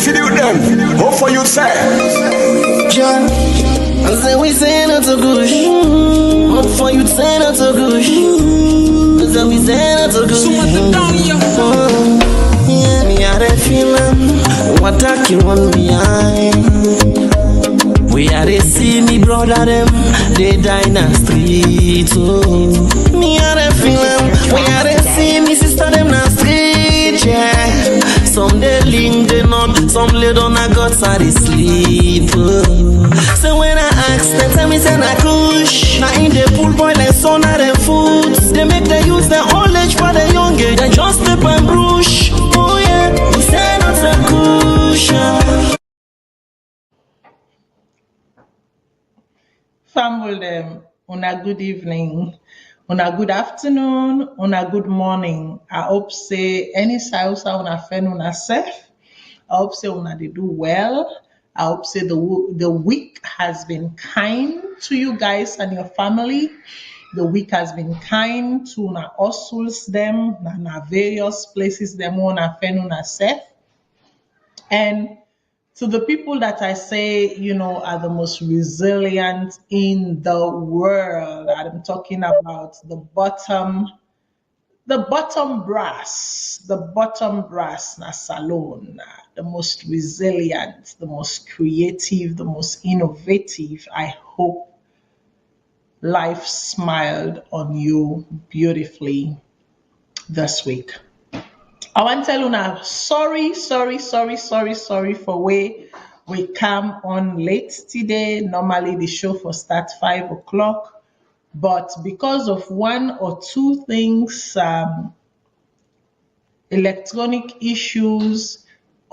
for you then. Hope for you say. John, I say we say not so good. Hope for you say not so good. I say we say not so good. Yeah, me are the feeling. What I can run behind. We are the see me brother them. They die in the street. Oh, me are the feeling. We are the see me sister them in the street. Yeah. Some they link they not, some lay down a guts are they sleep. So when I ask them, tell me say na kush. Now in the pool boy like son of them foods. They make them use their old age for the young age. They just step and brush. Oh yeah, we say not a kush. Family them, on a good evening, on a good afternoon, on a good morning. I hope say any size on a friend on a self. I hope say una they do well. I hope say the week has been kind to you guys and your family. The week has been kind to una hustles them, na various places them on a friend on a self. And to the people that I say, are the most resilient in the world, I'm talking about the bottom brass, na Salone, the most resilient, the most creative, the most innovative. I hope life smiled on you beautifully this week. I want to tell you now, sorry for way we come on late today. Normally the show for start 5 o'clock. But because of one or two things, electronic issues,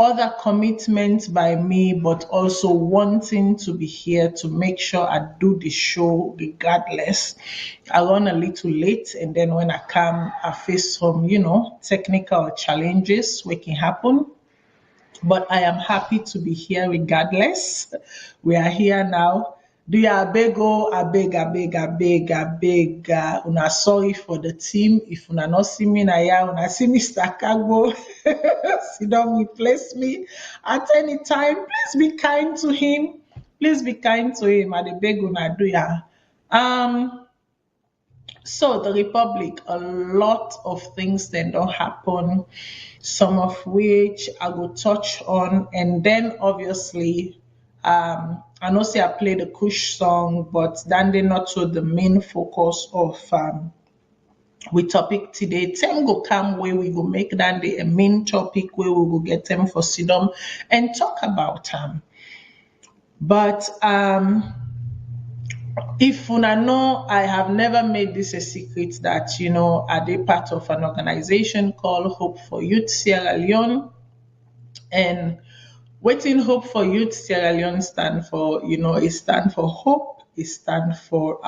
other commitments by me, but also wanting to be here to make sure I do the show regardless. I run a little late, and then when I come, I face some, technical challenges which can happen. But I am happy to be here regardless. We are here now. Do you beg? Una sorry for the team. If una not see me na ya, una see Mr. Kagbo. Sit down, replace me at any time. Please be kind to him. Please be kind to him. I beg una do ya. So the Republic, a lot of things then don't happen, some of which I will touch on, and then obviously, I know say I played a Kush song, but then they not to the main focus of we topic today. Them go come where we go make that a main topic where we will get them for Sidom and talk about them. But if una know, I have never made this a secret that, I did part of an organization called Hope for Youth Sierra Leone. And waiting Hope for Youth Sierra Leone stand for, it stand for hope, it stand for,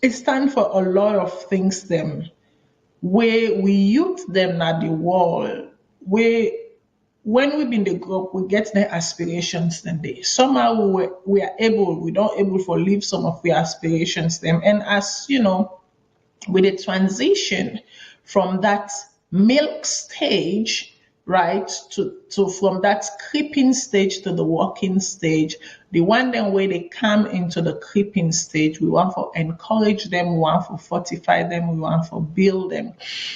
it stand for a lot of things them, where we youth them at the world, where when we been the group, we get their aspirations then they somehow we don't able to live some of the aspirations them. And as with the transition from that milk stage, right, to from that creeping stage to the walking stage, the one then where they come into the creeping stage, we want to encourage them, we want to fortify them, we want to build them.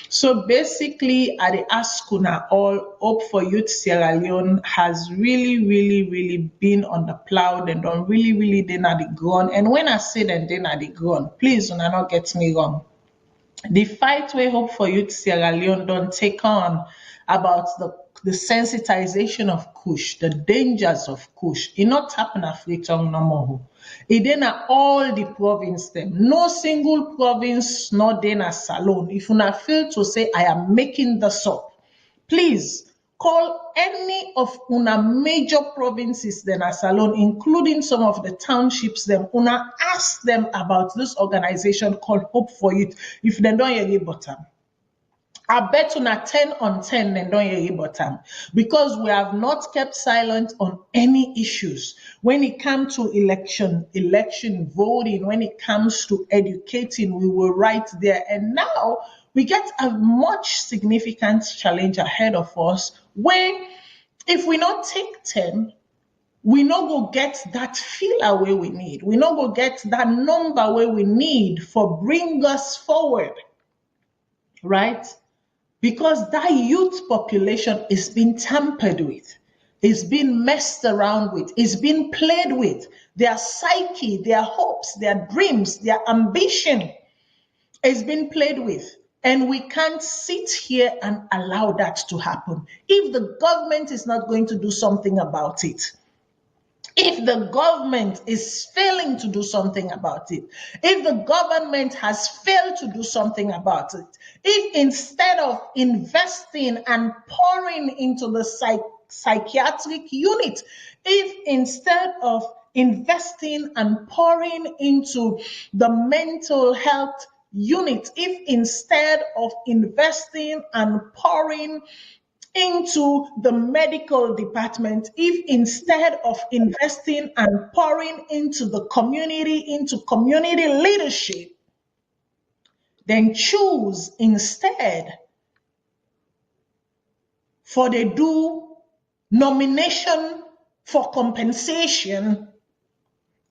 So basically, at the Askuna, all Hope for Youth Sierra Leone has really been on the plow and don't really then at the ground. And when I say then at the ground, please do not get me wrong. The fight we Hope for Youth Sierra Leone don't take on about the sensitization of Kush, the dangers of Kush. It not happen at Freetown no more. It then at all the province them. No single province, not then at Salone. If you not feel to say I am making this up, please call any of una major provinces then at Salone, including some of the townships them. Una ask them about this organization called Hope for Youth. If they don't hear about them, I bet una 10 on 10 and don't hear about them, because we have not kept silent on any issues. When it comes to election voting, when it comes to educating, we were right there. And now we get a much significant challenge ahead of us where if we not take them, we no go get that filler where we need. We no go get that number where we need for bring us forward, right? Because that youth population is being tampered with, is being messed around with, is being played with. Their psyche, their hopes, their dreams, their ambition is being played with. And we can't sit here and allow that to happen. If the government is not going to do something about it, if the government is failing to do something about it, if the government has failed to do something about it, if instead of investing and pouring into the psychiatric unit, if instead of investing and pouring into the mental health unit, if instead of investing and pouring into the medical department, if instead of investing and pouring into the community, into community leadership, then choose instead for they do nomination for compensation,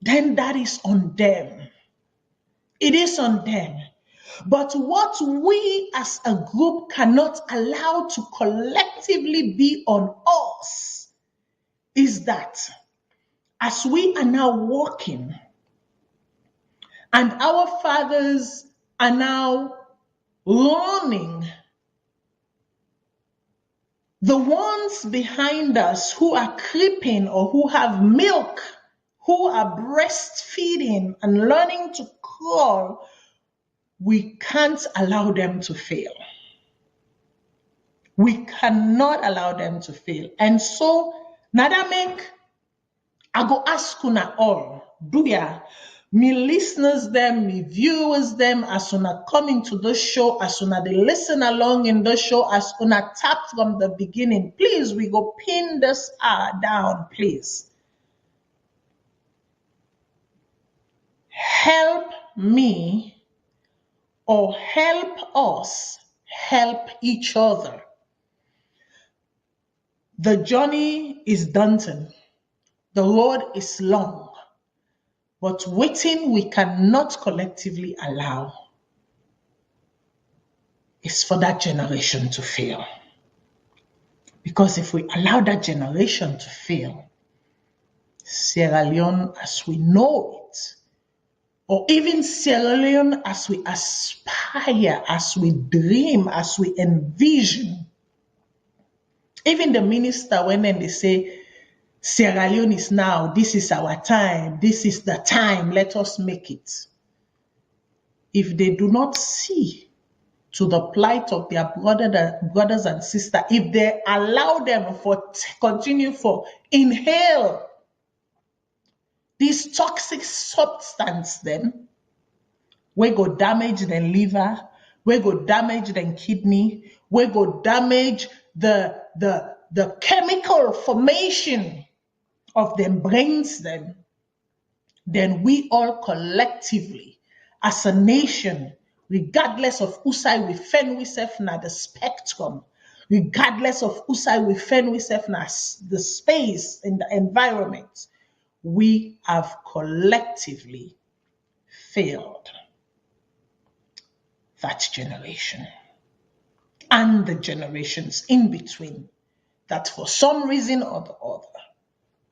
then that is on them. It is on them. But what we as a group cannot allow to collectively be on us is that as we are now walking and our fathers are now learning, the ones behind us who are creeping or who have milk, who are breastfeeding and learning to crawl, we can't allow them to fail. We cannot allow them to fail. And so, nada make, I go ask una all, do ya, me listeners them, me viewers them, as una come into the show, as una they listen along in the show, as una tap from the beginning, please, we go pin this down, please. Help me or help us help each other. The journey is daunting. The road is long. But waiting we cannot collectively allow is for that generation to fail. Because if we allow that generation to fail, Sierra Leone as we know it, or even Sierra Leone as we aspire, as we dream, as we envision. Even the minister, when they say, Sierra Leone is now, this is our time, this is the time, let us make it. If they do not see to the plight of their brothers and sisters, if they allow them continue for inhale these toxic substance, then we go damage the liver, we go damage the kidney, we go damage the chemical formation of them brains, then we all collectively as a nation, regardless of who side we fend we self na the spectrum, regardless of who side we fend we self na the space in the environment, we have collectively failed that generation and the generations in between that for some reason or the other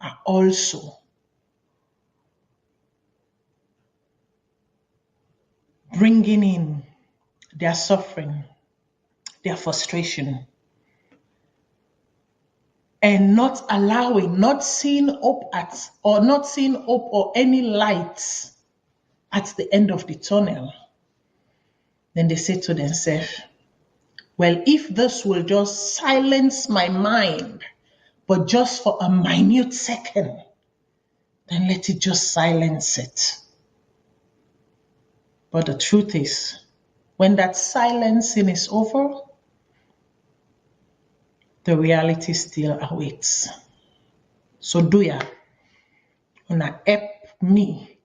are also bringing in their suffering, their frustration, and not allowing, not seeing hope or any light at the end of the tunnel. Then they say to themselves, well, if this will just silence my mind, but just for a minute second, then let it just silence it. But the truth is, when that silencing is over, the reality still awaits. So do ya, una help me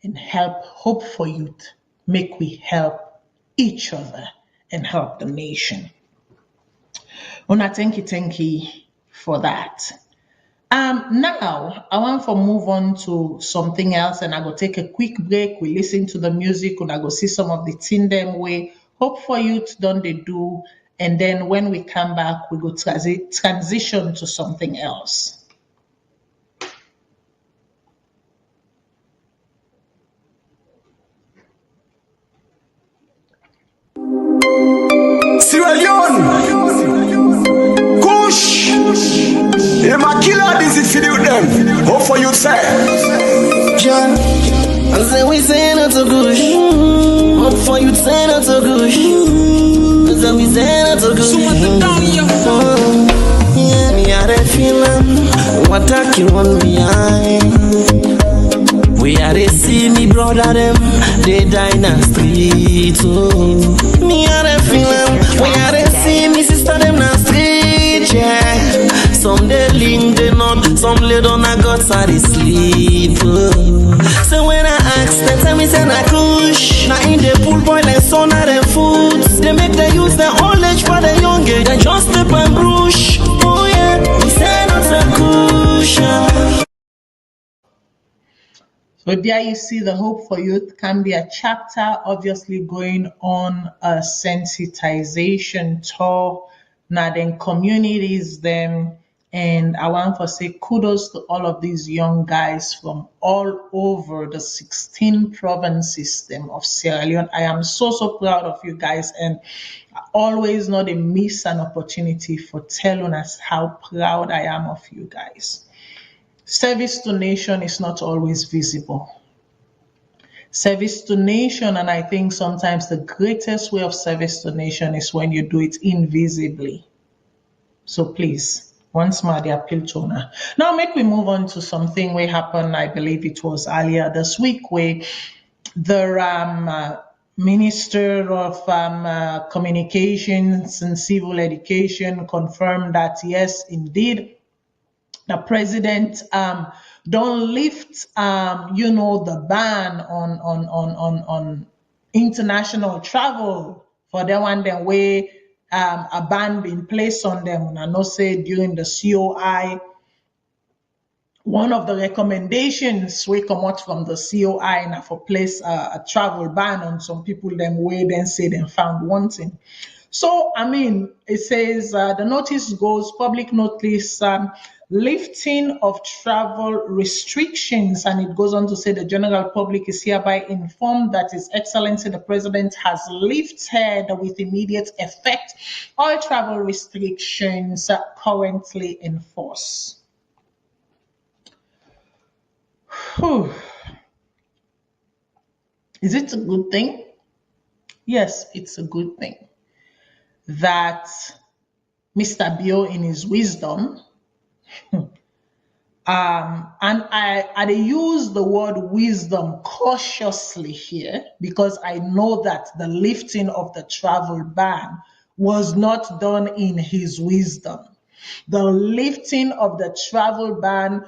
and help Hope for Youth, make we help each other and help the nation. Una thank you for that. Now I want to move on to something else, and I go take a quick break. We listen to the music, and I go see some of the thing them way Hope for Youth done they do, and then when we come back, we go transition to something else. Sierra Leone, Kush, Killer, this is for them. Hope for you, say. John, I say we say not so good. Hope for you, say not so good. I say we say not so good. Yeah, me are a feeling what talking on behind. We are a see me brother them, they die in the street. Oh, me are a feeling. We are a see me sister them in the street. Yeah. Some they link, they not, some lay down a guts are they sleep. So when I ask them, tell me say na kush. Now in the pool boy like son of them foods. They make them use their old age for the young age. They just step and brush. Oh yeah, we say not a kush. So there you see the Hope for Youth can be a chapter, obviously going on a sensitization tour. Now then communities them, and I want to say kudos to all of these young guys from all over the 16 provinces system of Sierra Leone. I am so proud of you guys, and I always not miss an opportunity for telling us how proud I am of you guys. Service to nation is not always visible. Service to nation, and I think sometimes the greatest way of service to nation is when you do it invisibly. So please, once more, the appeal to now. Now, make we move on to something where happened, I believe it was earlier this week, where the Minister of Communications and Civil Education confirmed that, yes, indeed, the president don't lift the ban on international travel for the one then way a ban being placed on them. And I know say during the COI, one of the recommendations we come out from the COI now for place a travel ban on some people them way then say them found wanting. So, I mean, it says the notice goes public notice lifting of travel restrictions, and it goes on to say the general public is hereby informed that His Excellency the President has lifted with immediate effect all travel restrictions currently in force. Whew. Is it a good thing? Yes, it's a good thing that Mr. Bio, in his wisdom, and I use the word wisdom cautiously here because I know that the lifting of the travel ban was not done in his wisdom. The lifting of the travel ban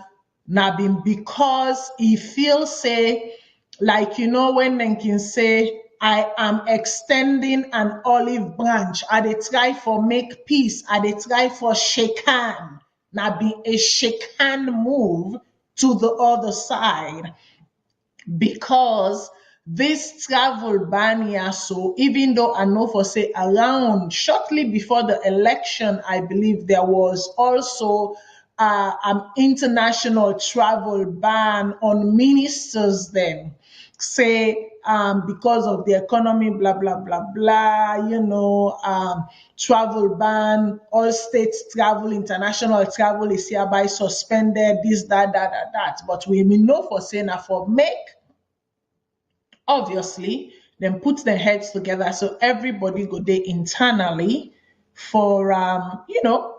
now been because he feels say, like when they can say, I am extending an olive branch. I dey try for make peace. I dey try for shake hand. Now be a shake hand move to the other side because this travel ban here, so even though I know for say around shortly before the election, I believe there was also an international travel ban on ministers then say because of the economy, blah, blah, blah, blah, travel ban, all states travel, international travel is hereby suspended, this, that. But we may know for saying that for make, obviously, then put their heads together so everybody go there internally for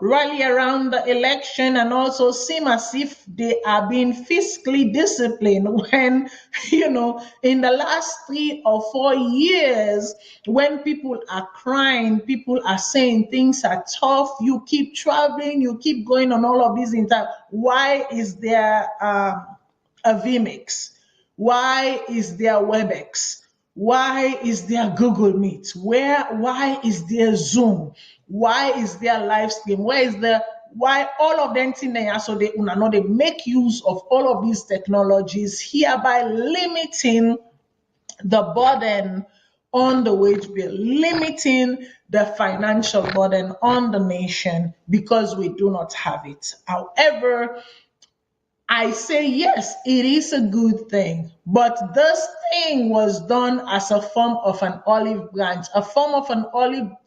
rally around the election and also seem as if they are being fiscally disciplined when in the last 3 or 4 years when people are crying, people are saying things are tough, you keep traveling, you keep going on all of these entire, why is there a VMix? Why is there WebEx? Why is there Google Meet? Why is there Zoom? Why is there live stream? Why all of them thing there, so they know they make use of all of these technologies, hereby limiting the burden on the wage bill, limiting the financial burden on the nation because we do not have it. However, I say yes, it is a good thing, but this thing was done as a form of an olive branch, a form of an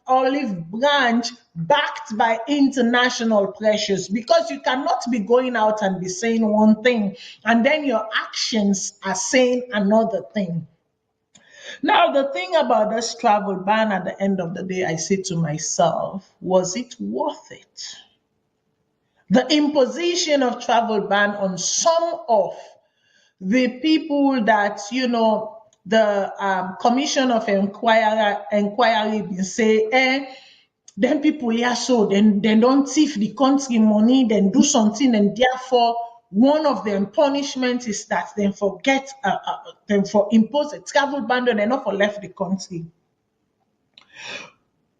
olive branch backed by international pressures, because you cannot be going out and be saying one thing and then your actions are saying another thing. Now, the thing about this travel ban at the end of the day, I say to myself, was it worth it? The imposition of travel ban on some of the people that, the Commission of Inquiry been say, then people here so then don't thief the country money, then do something, and therefore one of them punishment is that then forget them for impose a travel ban and not for left the country.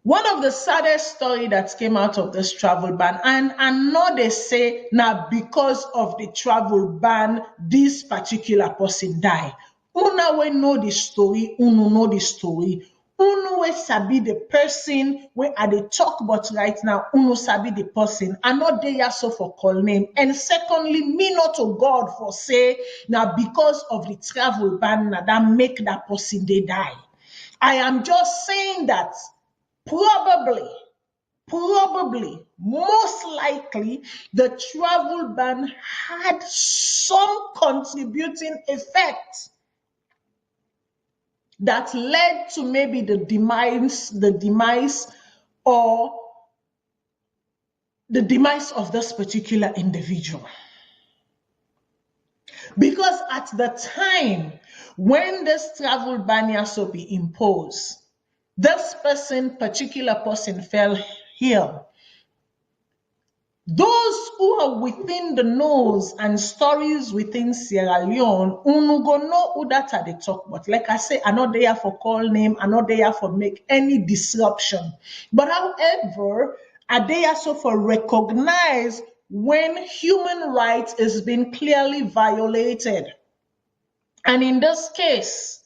One of the saddest story that came out of this travel ban, and I know they say now because of the travel ban, this particular person die. Una we know the story, uno know the story. Uno we sabi the person where are they talk about right now, uno sabi the person. I know they are so for call name. And secondly, me not to God for say now because of the travel ban now that make that person they die. I am just saying that probably, most likely, the travel ban had some contributing effect that led to maybe the demise of this particular individual. Because at the time when this travel ban also be imposed, this particular person fell ill. Those who are within the knows and stories within Sierra Leone, uno go know who that are they talk about. Like I say, I'm not there for call name, I'm not there for make any disruption. But however, are they also for recognize when human rights is being clearly violated. And in this case,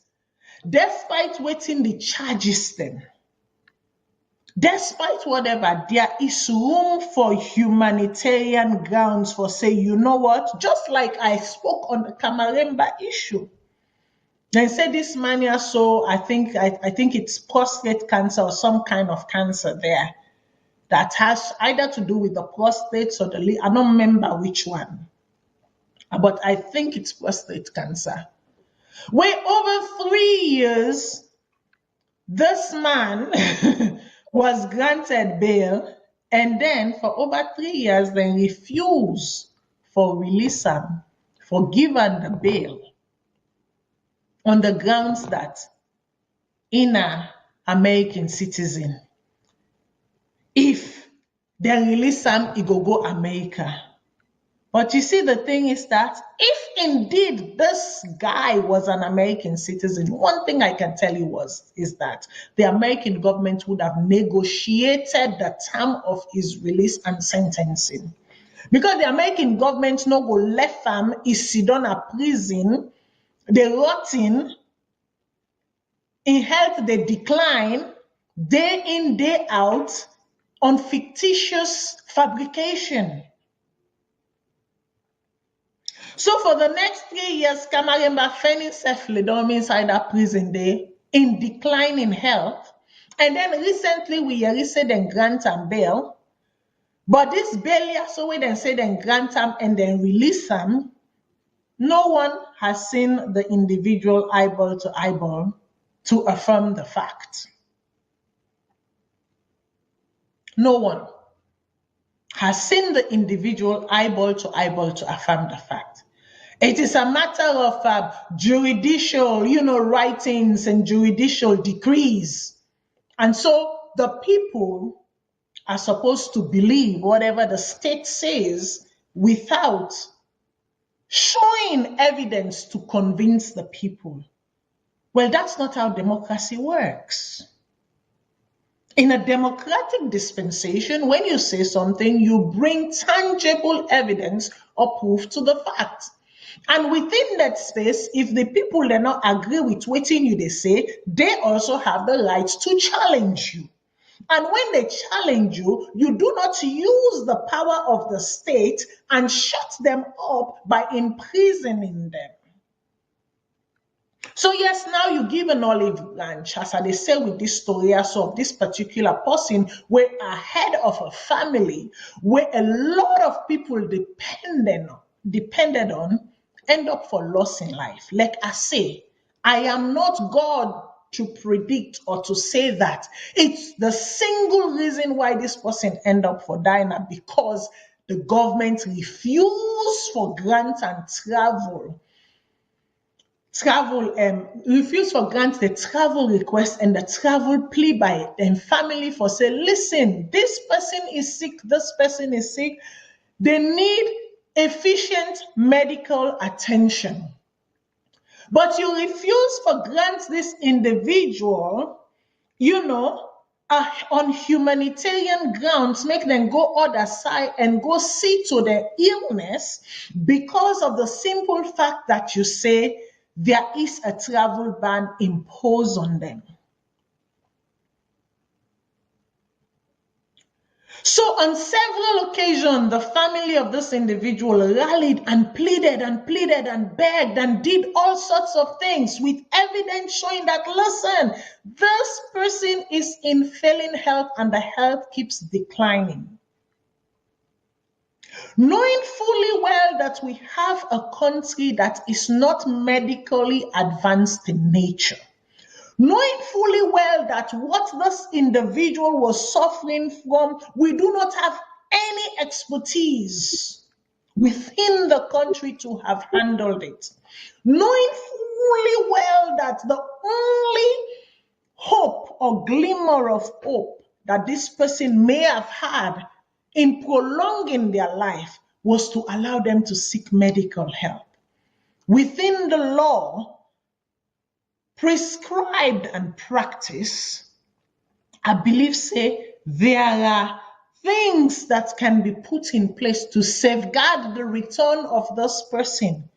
despite waiting the charges then, despite whatever, there is room for humanitarian grounds for say, you know what, just like I spoke on the Camaremba issue. They say this man here, so I think it's prostate cancer or some kind of cancer there that has either to do with the prostate or the I don't remember which one. But I think it's prostate cancer. Where over 3 years, this man was granted bail, and then for over 3 years, they refused for release him, for given the bail, on the grounds that in a American citizen, if they release him, he go America. But you see, the thing is that if indeed this guy was an American citizen, one thing I can tell you is that the American government would have negotiated the term of his release and sentencing. Because the American government no go left him, is sit down a prison, they rotting, in health they decline, day in, day out, on fictitious fabrication. So for the next 3 years, Camaremba finding himself inside that prison day in decline in health. And then recently we said then grant him bail. But this bail, so we then say then grant him and then release him. No one has seen the individual eyeball to eyeball to affirm the fact. No one has seen the individual eyeball to affirm the fact. It is a matter of judicial, writings and judicial decrees. And so the people are supposed to believe whatever the state says without showing evidence to convince the people. Well, that's not how democracy works. In a democratic dispensation, when you say something, you bring tangible evidence or proof to the fact. And within that space, if the people do not agree with what they say, they also have the right to challenge you. And when they challenge you, you do not use the power of the state and shut them up by imprisoning them. So yes, now you give an olive branch, as they say with this story also of this particular person, where a head of a family, where a lot of people depended on, end up for loss in life. Like I say, I am not God to predict or to say that. It's the single reason why this person end up for dying because the government refused for grant and refuse for grant the travel request and the travel plea by them family for say, listen, this person is sick, they need efficient medical attention. But you refuse for grant this individual, on humanitarian grounds, make them go other side and go see to their illness because of the simple fact that you say there is a travel ban imposed on them. So on several occasions, the family of this individual rallied and pleaded and begged and did all sorts of things with evidence showing that, listen, this person is in failing health and the health keeps declining. Knowing fully well that we have a country that is not medically advanced in nature, knowing fully well that what this individual was suffering from, we do not have any expertise within the country to have handled it. Knowing fully well that the only hope or glimmer of hope that this person may have had in prolonging their life was to allow them to seek medical help. Within the law, prescribed and practiced, I believe, say, there are things that can be put in place to safeguard the return of this person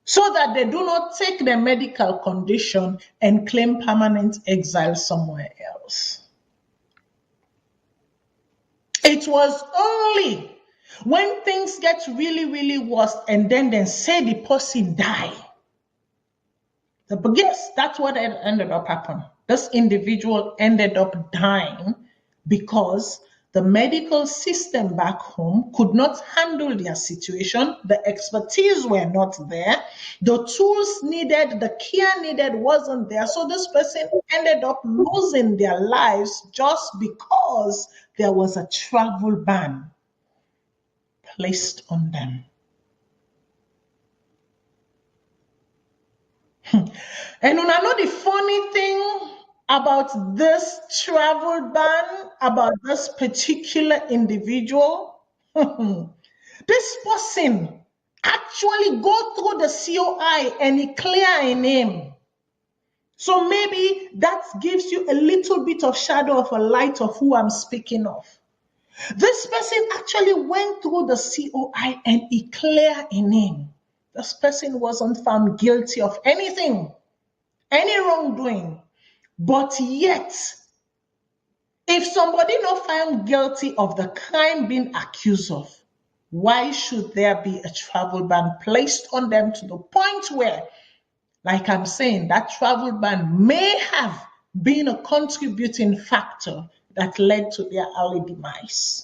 so that they do not take their medical condition and claim permanent exile somewhere else. It was only when things get really, really worse and then they say the person die. But yes, that's what ended up happening. This individual ended up dying because the medical system back home could not handle their situation. The expertise were not there. The tools needed, the care needed wasn't there. So this person ended up losing their lives just because there was a travel ban placed on them. And you know the funny thing about this travel ban, about this particular individual? This person actually go through the COI and he clear a name. So maybe that gives you a little bit of shadow of a light of who I'm speaking of. This person actually went through the COI and he clear a name. This person wasn't found guilty of anything, any wrongdoing. But yet, if somebody not found guilty of the crime being accused of, why should there be a travel ban placed on them to the point where, like I'm saying, that travel ban may have been a contributing factor that led to their early demise?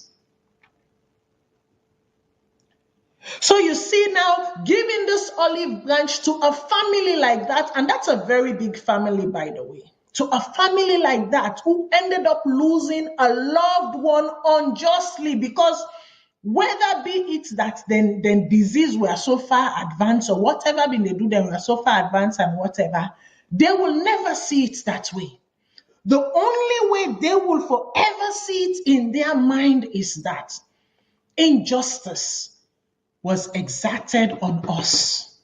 So you see now, giving this olive branch to a family like that, and that's a very big family, by the way, to a family like that who ended up losing a loved one unjustly because whether be it that then disease were so far advanced or whatever been they do, they were so far advanced and whatever, they will never see it that way. The only way they will forever see it in their mind is that injustice was exacted on us.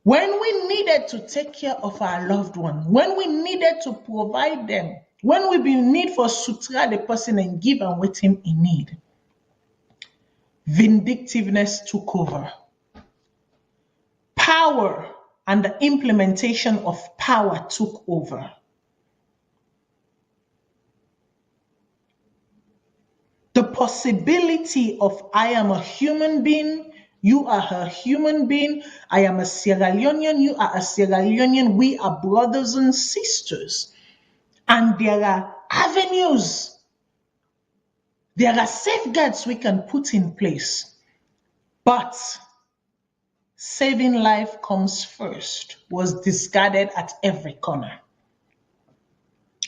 When we needed to take care of our loved one, when we needed to provide them, when we be in need for sutra the person and give and what him in need, vindictiveness took over. Power and the implementation of power took over. The possibility of I am a human being, you are a human being, I am a Sierra Leonean, you are a Sierra Leonean, we are brothers and sisters. And there are avenues, there are safeguards we can put in place. But saving life comes first was discarded at every corner.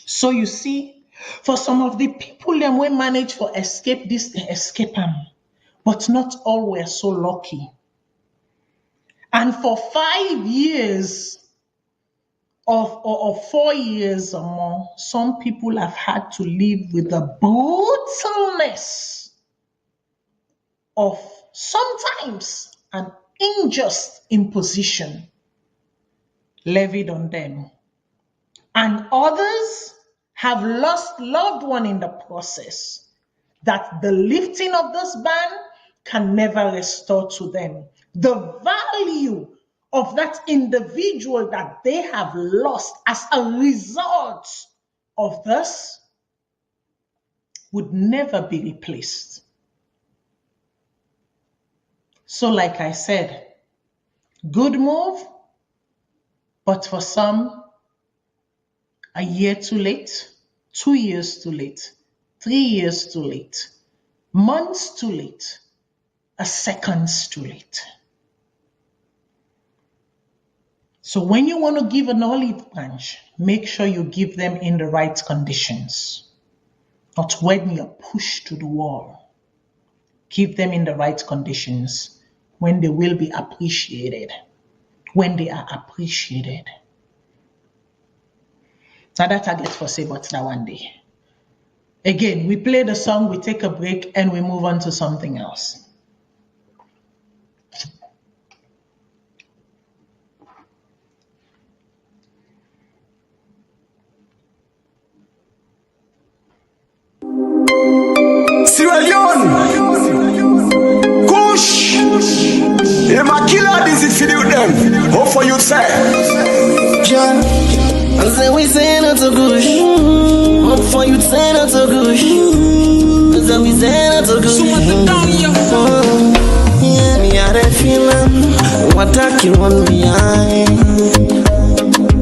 So you see, for some of the people them we manage for escape this, they escape them. But not all were so lucky. And for 5 years or 4 years or more, some people have had to live with the brutalness of sometimes an unjust imposition levied on them. And others have lost loved one in the process that the lifting of this ban can never restore to them. The value of that individual that they have lost as a result of this would never be replaced. So like I said, good move, but for some, a year too late, 2 years too late, 3 years too late, months too late, a seconds too late. So when you want to give an olive branch, make sure you give them in the right conditions, not when you're pushed to the wall. Give them in the right conditions when they will be appreciated, when they are appreciated. Now that I get for say, but that one day. Again, we play the song, we take a break, and we move on to something else. Sierra Leone, Kush, Immaculate disease for them. How for you say? John, I say we say not so good. What for you say not so good? I say we say not so good. Yeah, me had a feeling what talking on behind.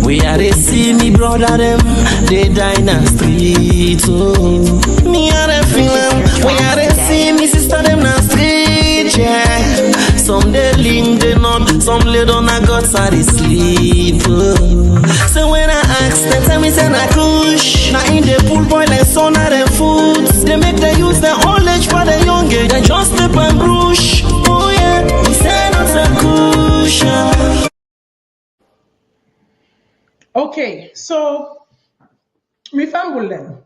We are they see me brother them, they die in the street. Oh, me had a feeling. We are they see me sister them in the street. Yeah, some they link they not, some lay down a guts are they sleep. Oh. So when I ask them, tell me say na kush. Now in the pool boy like son of them foods. They make they use their old age for the young age. They just step and brush. Oh yeah, we say not a kush. Okay, so me fumble them.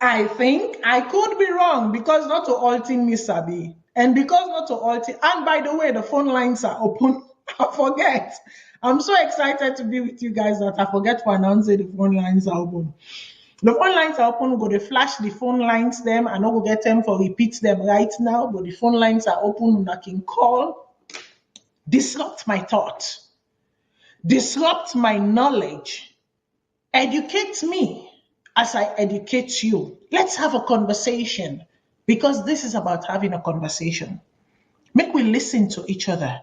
I think I could be wrong because not to all thing me sabi. And because not to all thing, and by the way, the phone lines are open. I forget. I'm so excited to be with you guys that I forget to announce it, the phone lines are open. The phone lines are open. Go to flash the phone lines them. I know go get them for repeat them right now, but the phone lines are open. I can call. Disrupt my thought. Disrupt my knowledge. Educate me as I educate you. Let's have a conversation because this is about having a conversation. Make we listen to each other.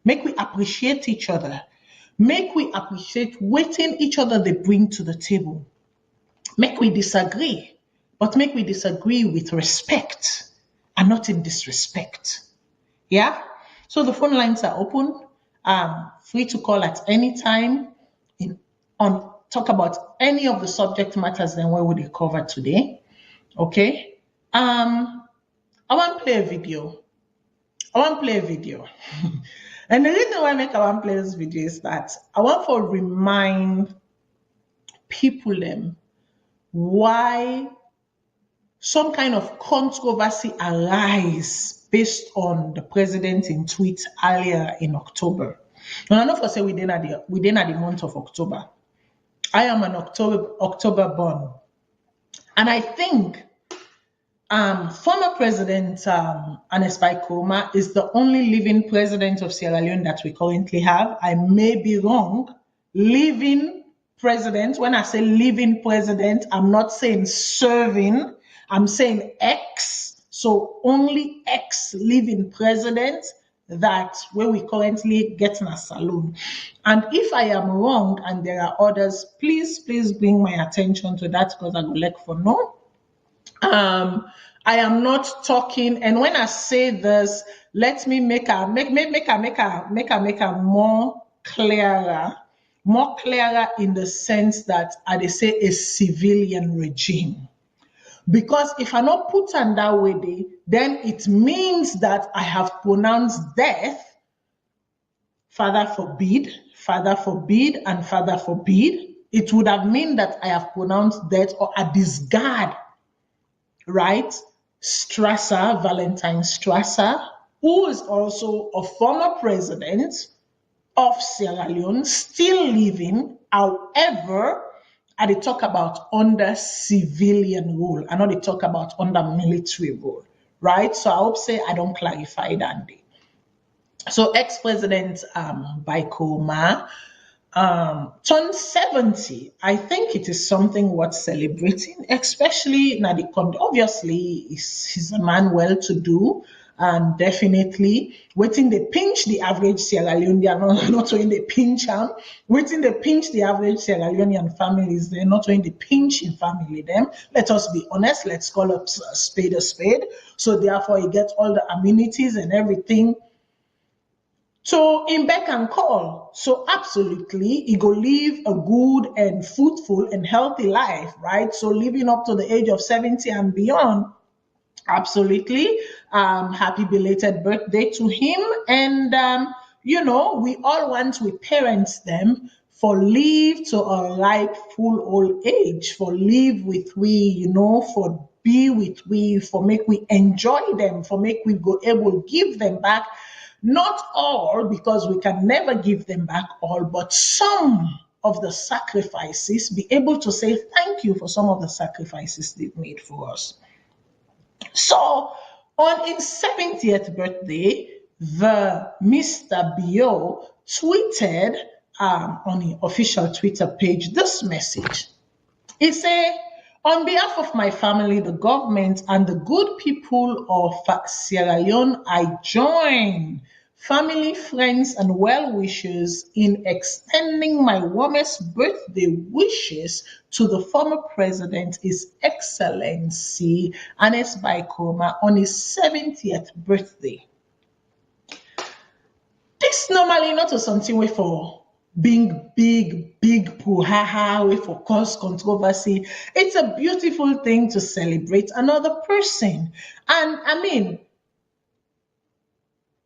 Make we appreciate each other. Make we appreciate what each other they bring to the table. Make we disagree, but make we disagree with respect and not in disrespect. Yeah? So the phone lines are open. Free to call at any time on talk about any of the subject matters then what would they cover today. Okay. I want to play a video. And the reason why I want to play this video is that I want to remind people them why some kind of controversy arise based on the president in tweet earlier in October. And I know for say within at the month of October. I am an October born. And I think former President Anes Baikoma is the only living president of Sierra Leone that we currently have. I may be wrong. Living president, when I say living president, I'm not saying serving, I'm saying ex. So only ex living president that where we currently get in a Salone. And if I am wrong and there are others, please bring my attention to that because I would like for no. I am not talking, and when I say this, let me make a more clearer in the sense that they say a civilian regime. Because if I not put on that way, then it means that I have pronounced death, Father forbid, and Father forbid. It would have meant that I have pronounced death or a discard, right? Valentine Strasser, who is also a former president of Sierra Leone, still living. However, I talk about under civilian rule. I know they talk about under military rule, right? So I hope say I don't clarify that day. So ex-president Baikoma turned 70. I think it is something worth celebrating, especially now obviously he's a man well-to-do, and definitely waiting they pinch the average Sierra Leonean, not when they pinch him, waiting they pinch the average Sierra Leonean families, they're not when they pinch in family them. Let us be honest, let's call up a spade a spade. So therefore he gets all the amenities and everything. So in beck and call. So absolutely, he go live a good and fruitful and healthy life, right? So living up to the age of 70 and beyond. Absolutely. Happy belated birthday to him. And, we all want we parents them for live to a ripe, full old age, for live with we, for be with we, for make we enjoy them, for make we go able give them back. Not all, because we can never give them back all, but some of the sacrifices, be able to say thank you for some of the sacrifices they've made for us. So on his 70th birthday, the Mr. Bio tweeted on the official Twitter page this message. He said, on behalf of my family, the government, and the good people of Sierra Leone, I join family, friends, and well-wishers in extending my warmest birthday wishes to the former president, His Excellency Anes Baikoma, on his 70th birthday. This normally not something way for being big puhaha, way for cause controversy. It's a beautiful thing to celebrate another person. And I mean,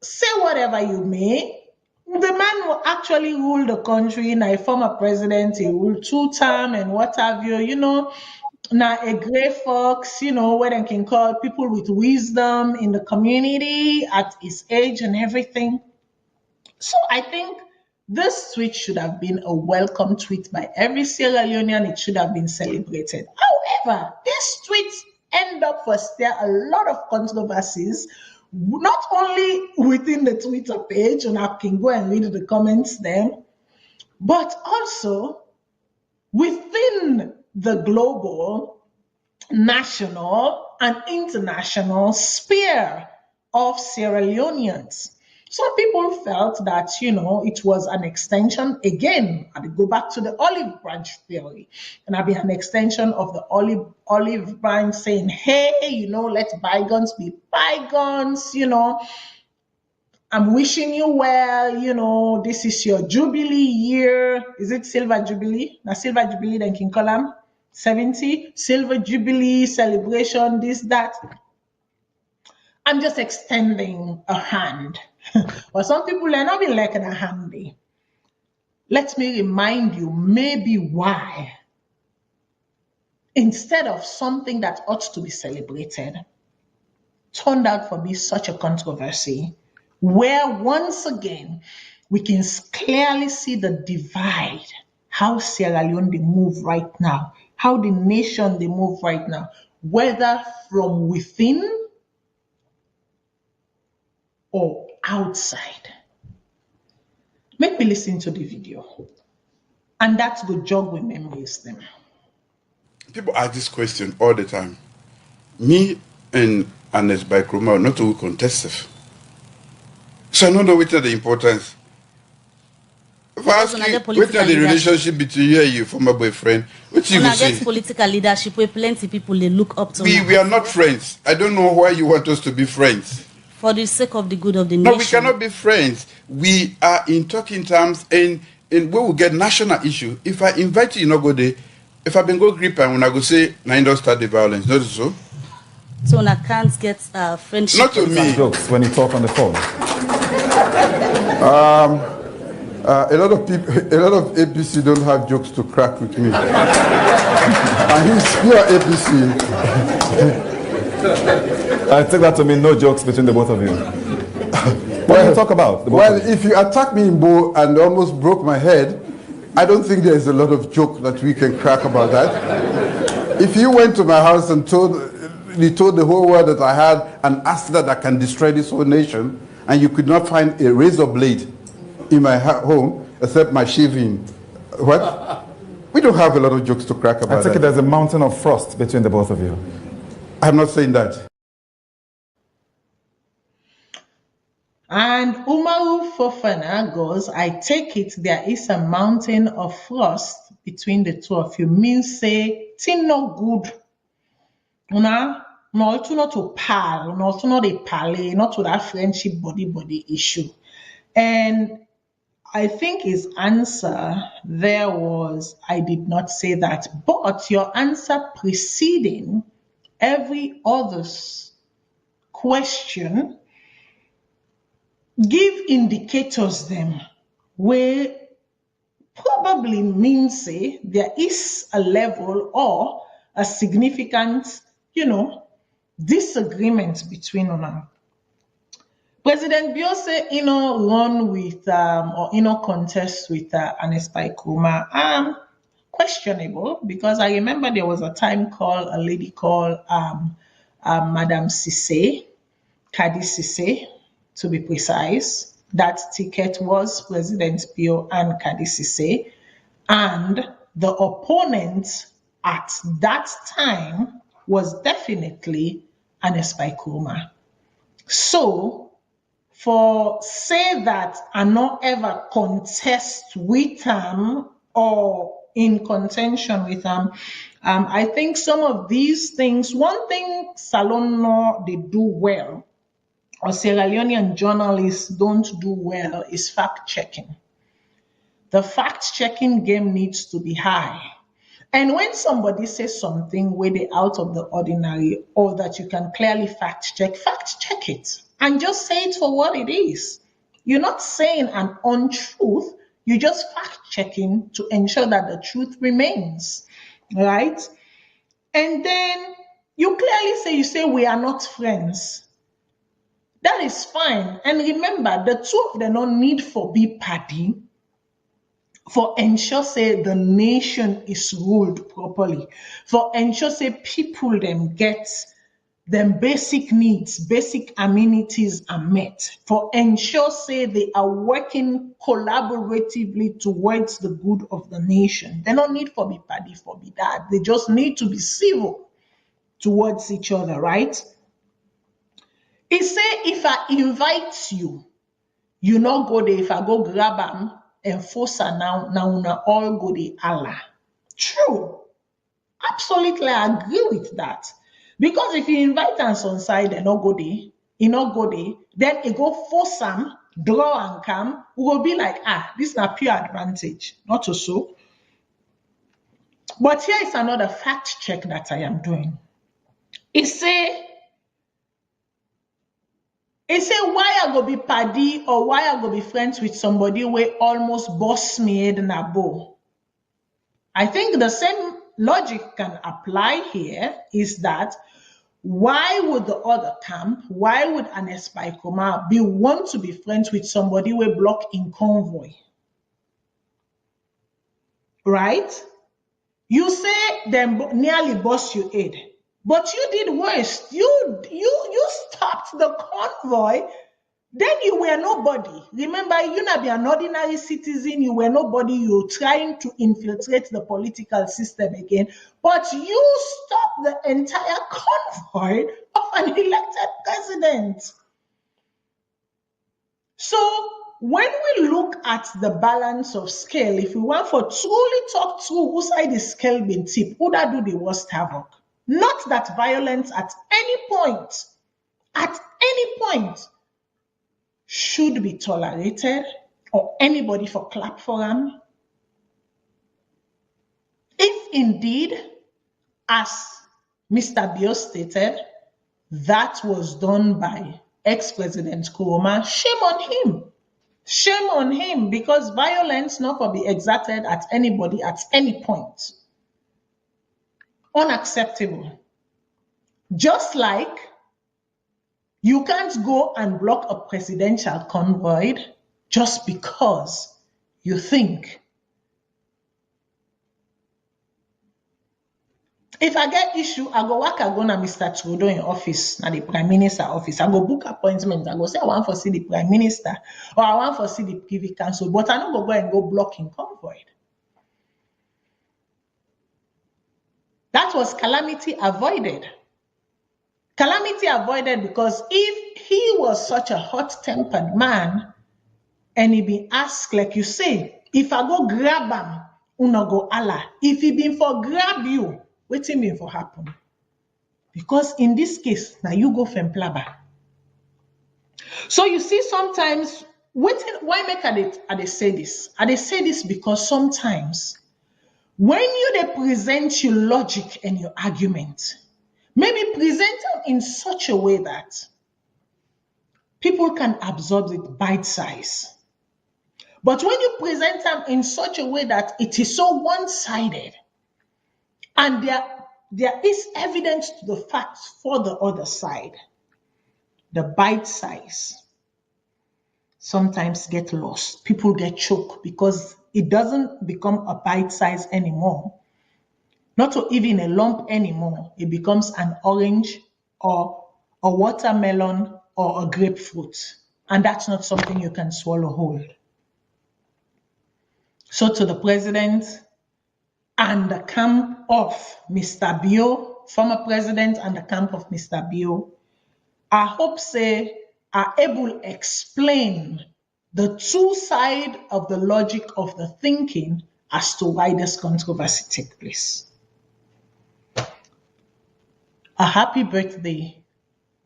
say whatever you may, the man will actually rule the country. Now, a former president, he ruled 2 terms and what have you, now a gray fox, where they can call people with wisdom in the community at his age and everything. So I think this tweet should have been a welcome tweet by every Sierra Leonean. It should have been celebrated. However, this tweet end up for stir a lot of controversies, not only within the Twitter page, and I can go and read the comments there, but also within the global, national, and international sphere of Sierra Leoneans. Some people felt that, it was an extension. Again, I go back to the olive branch theory. And I'll be an extension of the olive branch saying, hey, let bygones be bygones, I'm wishing you well, this is your Jubilee year. Is it Silver Jubilee? Now, Silver Jubilee, then King Column, 70, Silver Jubilee, celebration, this, that. I'm just extending a hand. But some people are not be liking a handy. Let me remind you maybe why, instead of something that ought to be celebrated, turned out for me such a controversy, where once again we can clearly see the divide, how Sierra Leone they move right now, how the nation they move right now, whether from within or outside. Make me listen to the video. And that's good jog with memories them. People ask this question all the time. Me and Ernest by Kroma are not all contestive. So I don't know what are the importance. If I ask you, what are the relationship between you and your former boyfriend? What you will say? Political leadership where plenty people they look up to. We are not friends. I don't know why you want us to be friends. For the sake of the good of the No, nation. we cannot be friends. We are in talking terms, and we will get national issue. If I invite you, you not go there. If I been go grip and when I go say, "Now don't start the violence," not so. So I can't get friendship. Not to me. Jokes when you talk on the phone. A lot of people, a lot of APC don't have jokes to crack with me. And he's pure APC. I take that to mean no jokes between the both of you. What do you talk about? Well, if you attack me in Bo and almost broke my head, I don't think there's a lot of joke that we can crack about that. If you went to my house and told the whole world that I had an asset that I can destroy this whole nation, and you could not find a razor blade in my home except my shaving, what? We don't have a lot of jokes to crack about I take it there's a mountain of frost between the both of you. I'm not saying that. And Umaru Fofana goes, I take it there is a mountain of frost between the two of you. Means say, it's not good. Una, no, it's not to pal, no, it's not a pale, not to that friendship body issue. And I think his answer there was, I did not say that, but your answer preceding every other's question give indicators them where probably means say there is a level or a significant, disagreement between them. President Biose, run with or contest with Ernest Bai Kroma. Questionable, because I remember there was a time called a lady called Madame Cissé, Kadi Cissé, to be precise. That ticket was President Bio and Kadi Cissé, and the opponent at that time was definitely Ernest Bai Kroma. So, for say that I not ever contest with him or in contention with him, I think some of these things, one thing Salone they do well, or Sierra Leonean journalists don't do well, is fact checking. The fact checking game needs to be high. And when somebody says something where they're out of the ordinary or that you can clearly fact check it and just say it for what it is. You're not saying an untruth, you're just fact checking to ensure that the truth remains, right? And then you clearly say we are not friends. That is fine. And remember, the two of them don't need for be party for ensure say the nation is ruled properly, for ensure say people them get them basic needs, basic amenities are met, for ensure say they are working collaboratively towards the good of the nation. They don't need for be party for be that. They just need to be civil towards each other, right? It say if I invite you, you not go there. If I go grab them and force her now una all go the Allah. True. Absolutely, I agree with that. Because if you invite us on side and not go there, then it go force them, draw and come, we will be like, this is a pure advantage. Not so. But here is another fact check that I am doing. It say why I go be paddy or why I go be friends with somebody where almost boss me head in a bow. I think the same logic can apply here is that Why would the other camp, why would Anes Baikoma want to be friends with somebody who block in convoy? Right? You say them nearly boss you aid, but you did worse. You stopped the convoy. Then you were nobody. Remember, you not be an ordinary citizen. You were nobody. You're trying to infiltrate the political system again. But you stopped the entire convoy of an elected president. So when we look at the balance of scale, if we want for truly talk through whose side the scale been tip, who that do the worst havoc? Not that violence at any point, should be tolerated or anybody for clap for them. If indeed, as Mr. Bio stated, that was done by ex-President Kuroma, shame on him. Shame on him, because violence not for be exerted at anybody at any point. Unacceptable. Just like you can't go and block a presidential convoy just because you think. If I get issue, I go na Mr. Trudeau in office, na the Prime Minister office. I go book appointment. I go say I want to see the Prime Minister or I want to see the Privy Council, but I don't go and go blocking convoy. That was calamity avoided. Calamity avoided because if he was such a hot-tempered man and he be asked, like you say, if I go grab him, una go Allah. If he been for grab you, wetin mean for happen? Because in this case, now you go femplaba. So you see, sometimes, why make I dey say this? I dey say this because sometimes when you dey present your logic and your argument, maybe present them in such a way that people can absorb it bite size. But when you present them in such a way that it is so one-sided, and there is evidence to the facts for the other side, the bite size sometimes get lost. People get choked because it doesn't become a bite size anymore. Not even a lump anymore. It becomes an orange or a watermelon or a grapefruit. And that's not something you can swallow whole. So to the president and the camp of Mr. Bio, former president and the camp of Mr. Bio, I hope say are able to explain the two sides of the logic of the thinking as to why this controversy take place. A happy birthday,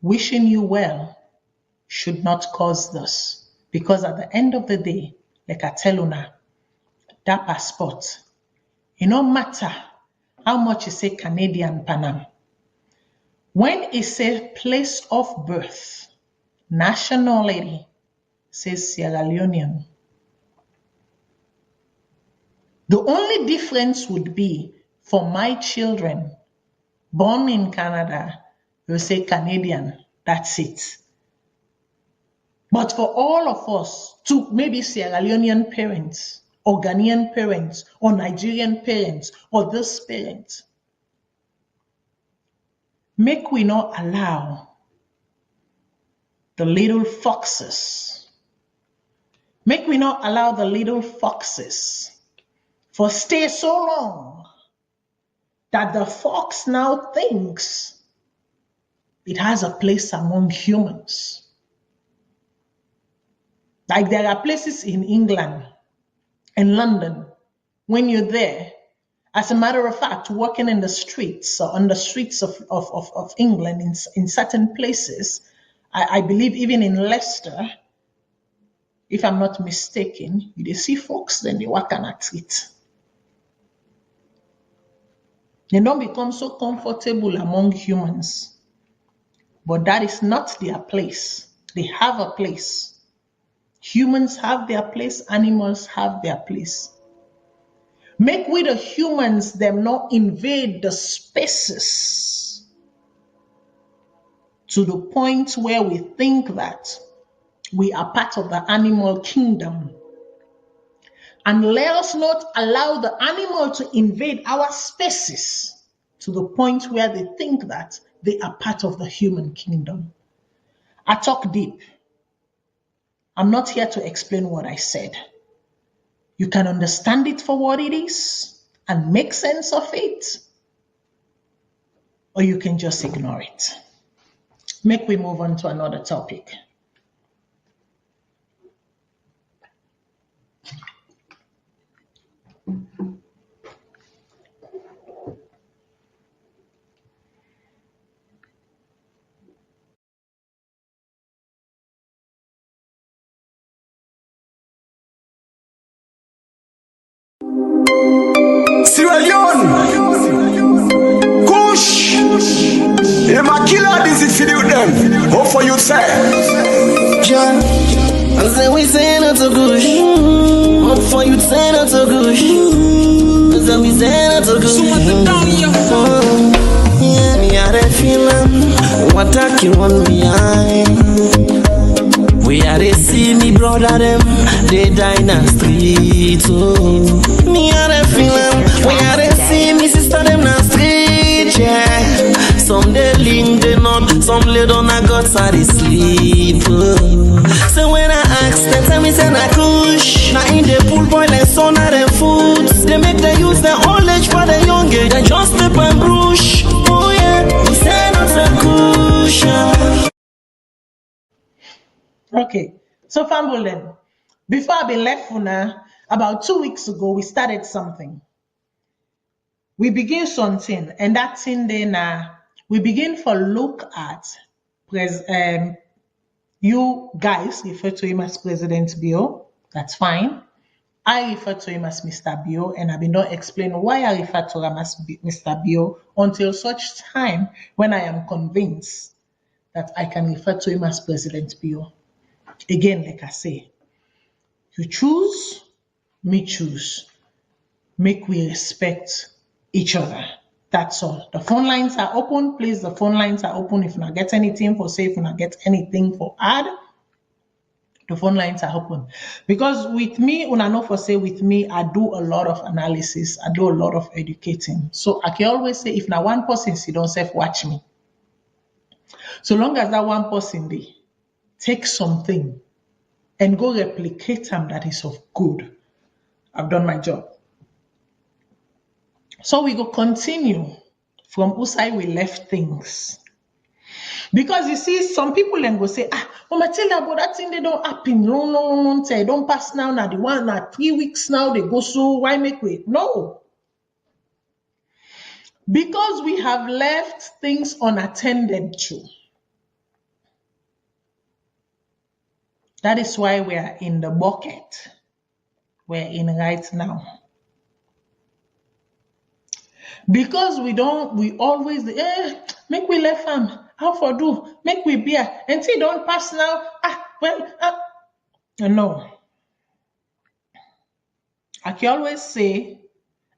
wishing you well, should not cause this. Because at the end of the day, like I tell una, that passport, it no matter how much you say Canadian Panam. When it says place of birth, nationality, says Sierra Leonean. The only difference would be for my children born in Canada, you say Canadian, that's it. But for all of us, to maybe Sierra Leonean parents, or Ghanaian parents, or Nigerian parents, or this parent, make we not allow the little foxes, make we not allow the little foxes for stay so long that the fox now thinks it has a place among humans. Like there are places in England and London, when you're there, as a matter of fact, walking in the streets or on the streets of England in certain places, I believe even in Leicester, if I'm not mistaken, you see folks, then they walk and treat. They don't become so comfortable among humans. But that is not their place. They have a place. Humans have their place, animals have their place. Make we the humans them not invade the spaces to the point where we think that we are part of the animal kingdom. And let us not allow the animal to invade our spaces to the point where they think that they are part of the human kingdom. I talk deep. I'm not here to explain what I said. You can understand it for what it is and make sense of it, or you can just ignore it. Make we move on to another topic. Sierra Leone, Kush, them a killer disease for you them. How for you say? John, I say we say not so good. What for you say not so good? I say we say not so good. Yeah, me a that feeling. What talking on behind? We are they see me brother them, they die in the street. Oh, me are they feeling. We are they see me sister them in the street. Yeah, some they link they not, some lay down a guts are they sleep. Oh. So when I ask them, tell me say na kush. Now in the pool boy like son of them foods. They make them use their old age for the young age. They just step and brush. Oh yeah, we say not a kush. Okay, so Fambolen, before I been left for now, about 2 weeks ago, we started something. We begin something, and that thing then we begin for look at you guys refer to him as President Bio. That's fine. I refer to him as Mr. Bio, and I've been not explain why I refer to him as Mr. Bio until such time when I am convinced that I can refer to him as President Bio. Again, like I say, you choose, me choose. Make we respect each other. That's all. The phone lines are open. Please, the phone lines are open. If you not get anything for say, if you not get anything for add, the phone lines are open. Because with me, when I know for say with me, I do a lot of analysis. I do a lot of educating. So I can always say, if now one person see don't self watch me. So long as that one person they take something and go replicate them that is of good, I've done my job. So we go continue from Usai we left things. Because you see, some people then go say, Matilda, but that thing they don't happen. No, say don't pass now. Now the one now 3 weeks now they go so why make wait? No. Because we have left things unattended to. That is why we are in the bucket we're in right now. Because we always, make we left farm. How for do? Make we beer. Until don't pass now. No. I can always say,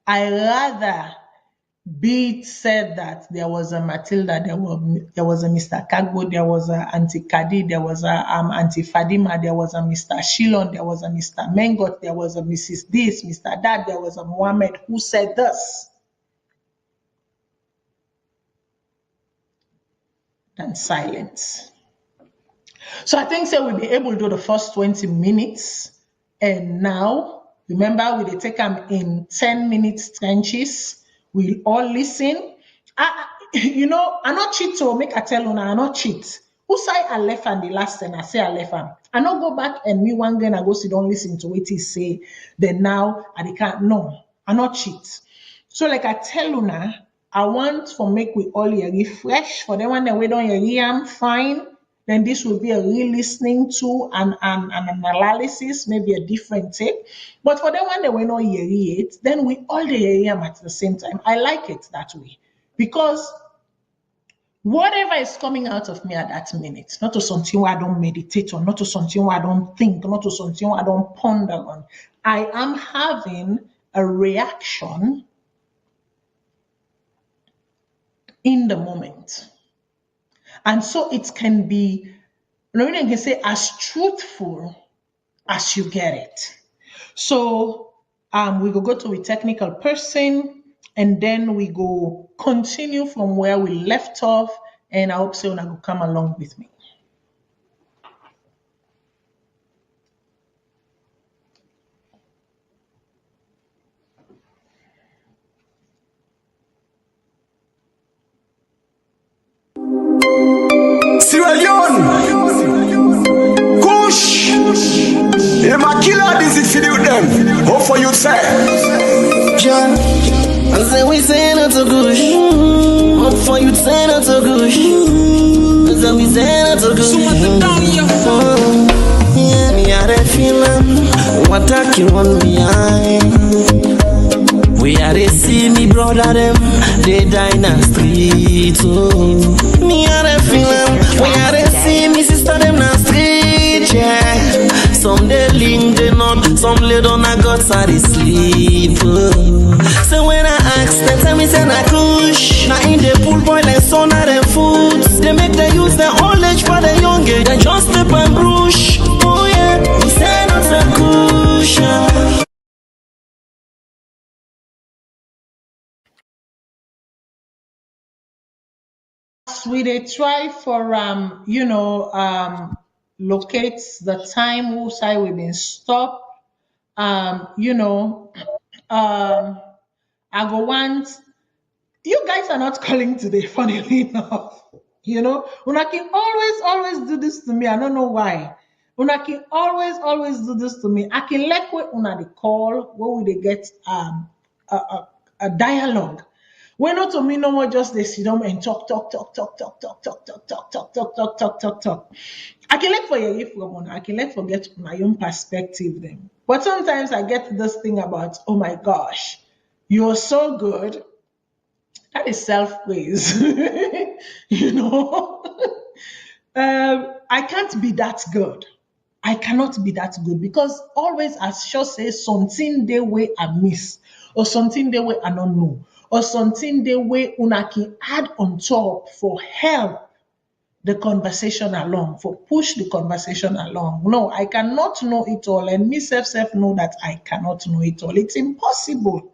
I rather be it said that there was a Matilda, there was a Mr. Kagbo, there was a Auntie Kadi, there was a Auntie Fadima, there was a Mr. Shilon, there was a Mr. Mengot, there was a Mrs. This, Mr. That, there was a Mohammed who said this. Than silence. So I think we'll be able to do the first 20 minutes. And now, remember, we take them in 10 minutes trenches. We'll all listen. I not cheat to make I tell you now, I not cheat. Who say I left and the last and I say I left him. I not go back and me one again I go sit down listen to what he say. Then now I can't no, I not cheat. So like I tell you now, I want for make we all hear refresh for them one that we don't hear I'm fine. Then this will be a re-listening to an analysis, maybe a different take. But for the one that we not hear it, then we all hear him at the same time. I like it that way. Because whatever is coming out of me at that minute, not to something where I don't meditate on, not to something where I don't think, not to something where I don't ponder on. I am having a reaction in the moment. And so it can be, you can say, as truthful as you get it. So we go to a technical person, and then we go continue from where we left off, and I hope so una go come along with me. Sierra Leone, Kush, Killer disease for them. Hope for you, sir. John, I say we say not to Kush. Hope for you, say not to Kush. I say we say not to Kush. Yeah, me had a feeling what I can run behind. We are they see me brother them, they die in the street. Oh, me are they feeling. We are they see me sister them in the street. Yeah, some they link they not, some lay down a guts are they sleep. Oh. So when I ask them, tell me say na Kush. Now in the pool boy like son of them foods. They make them use their old age for the young age. They just step and brush. Oh yeah, we say not a Kush. We they try for locate the time whose I we've been stopped. I go want, you guys are not calling today, funnily enough. Una can always do this to me. I don't know why. Una can always do this to me. I can like what una they call, where we they get a dialogue. When not to me no more just they sit down and talk. I can let for your from one. I can let forget my own perspective then. But sometimes I get this thing about, oh my gosh, you're so good. That is self-praise. I can't be that good. I cannot be that good because always, as Shaw says, something they way I miss, or something they way I don't know, or something they way unaki add on top for help the conversation along, for push the conversation along. No, I cannot know it all, and me self know that I cannot know it all. It's impossible.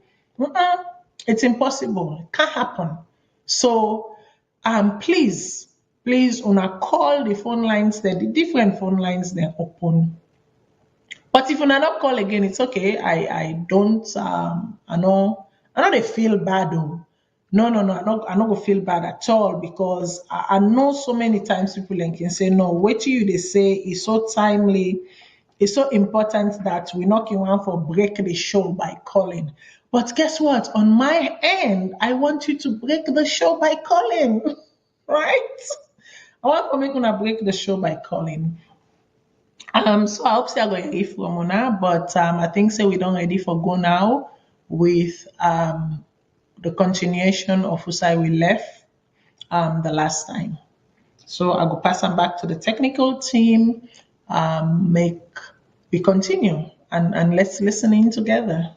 It's impossible. It can't happen. So, please, una call the phone lines there, the different phone lines they're open. But if una not call again, it's okay. I don't. I know they feel bad though. No. I not gonna feel bad at all because I know so many times people can say no. What you they say is so timely. It's so important that we knock you on for break the show by calling. But guess what? On my end, I want you to break the show by calling, right? I want to make una break the show by calling. So I hope say I go ready for Mona, but I think say we don't ready for go now with the continuation of whosai we left the last time. So I go pass them back to the technical team. We continue and let's listen in together.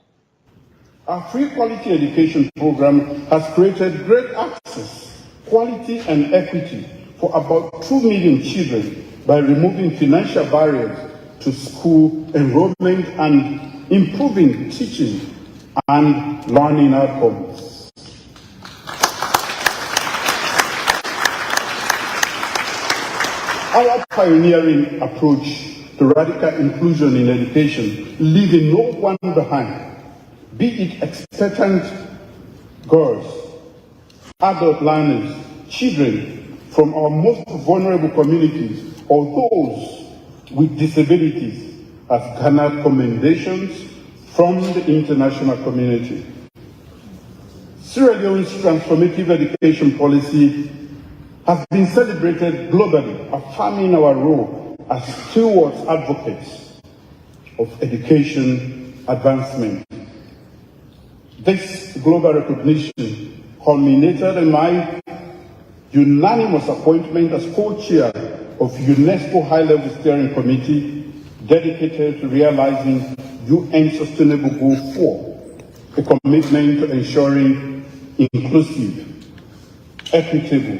Our free quality education program has created great access, quality and equity for about 2 million children by removing financial barriers to school enrollment and improving teaching and learning outcomes. Our pioneering approach to radical inclusion in education, leaving no one behind, be it expectant girls, adult learners, children from our most vulnerable communities, or those with disabilities, has garnered commendations from the international community. Sierra Leone's transformative education policy has been celebrated globally, affirming our role as stewards advocates of education advancement. This global recognition culminated in my unanimous appointment as co-chair of UNESCO High-Level Steering Committee dedicated to realizing UN Sustainable Goal 4, a commitment to ensuring inclusive, equitable,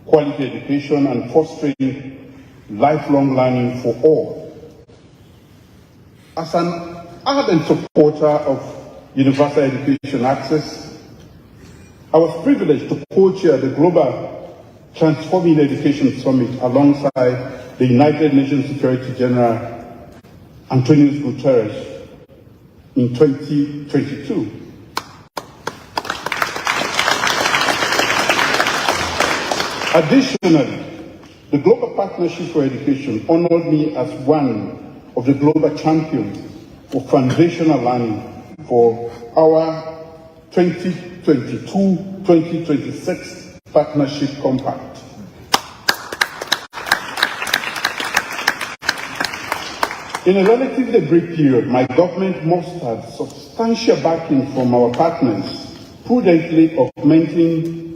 quality education, and fostering lifelong learning for all. As an ardent supporter of universal education access, I was privileged to co-chair the Global Transforming Education Summit alongside the United Nations Secretary General Antonio Guterres in 2022. Additionally, the Global Partnership for Education honored me as one of the global champions for foundational learning for our 2022-2026 Partnership Compact. In a relatively brief period, my government mustered substantial backing from our partners, prudently augmenting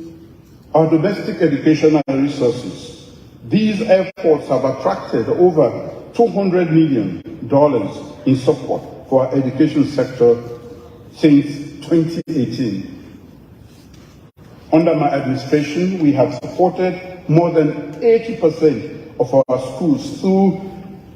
our domestic educational resources. These efforts have attracted over $200 million in support for our education sector since 2018. Under my administration, we have supported more than 80% of our schools through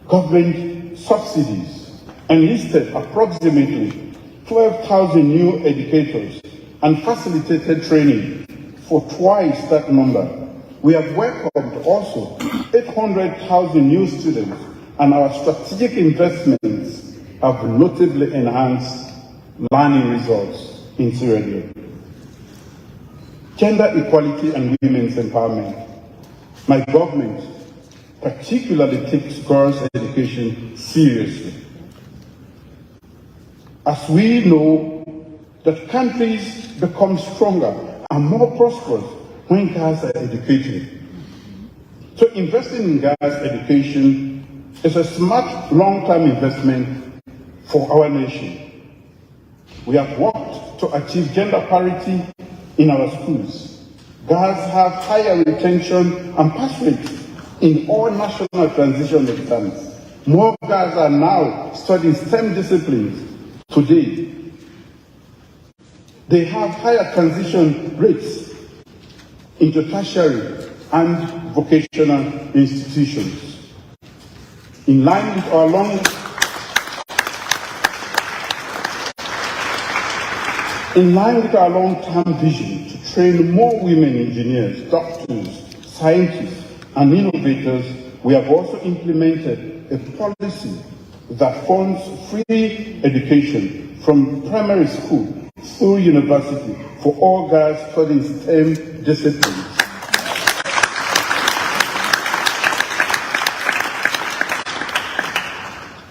government subsidies, enlisted approximately 12,000 new educators, and facilitated training for twice that number. We have welcomed also 800,000 new students, and our strategic investments have notably enhanced learning results in Sierra Leone. Gender equality and women's empowerment. My government particularly takes girls' education seriously. As we know that countries become stronger and more prosperous when girls are educated. So investing in girls' education is a smart long-term investment for our nation. We have worked to achieve gender parity in our schools. Girls have higher retention and pass rates in all national transition exams. More girls are now studying STEM disciplines today. They have higher transition rates into tertiary and vocational institutions. In line with our long-term vision to train more women engineers, doctors, scientists, and innovators, we have also implemented a policy that funds free education from primary school through university for all girls studying STEM disciplines.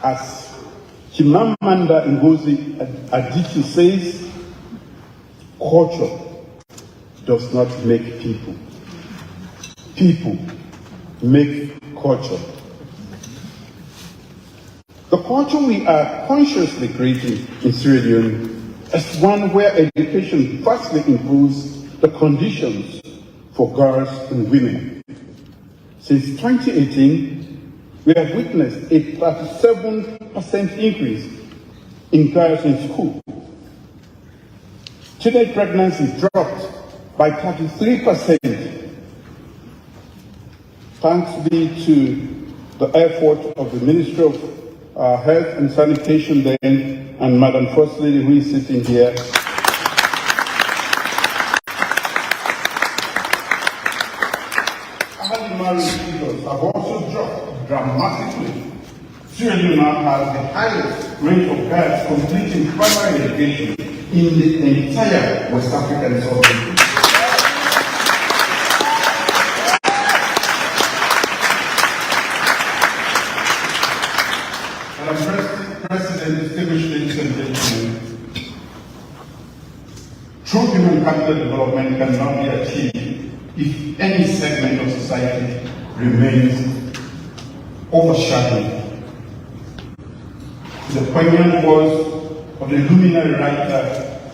As Chimamanda Ngozi Adichie says, culture does not make people. People make culture. The culture we are consciously creating in Sierra Leone is one where education vastly improves the conditions for girls and women. Since 2018, we have witnessed a 37% increase in girls in school. Teenage pregnancy dropped by 33%, thanks be to the effort of the Ministry of Health and Sanitation then, and Madam First Lady who is sitting here. Early marriage figures have also dropped dramatically. Sierra Leone now has the highest rate of girls completing primary education in the entire West African sub-region. President, distinguished ladies and gentlemen, true human capital development cannot be achieved if any segment of society remains overshadowed. The poignant words of the luminary writer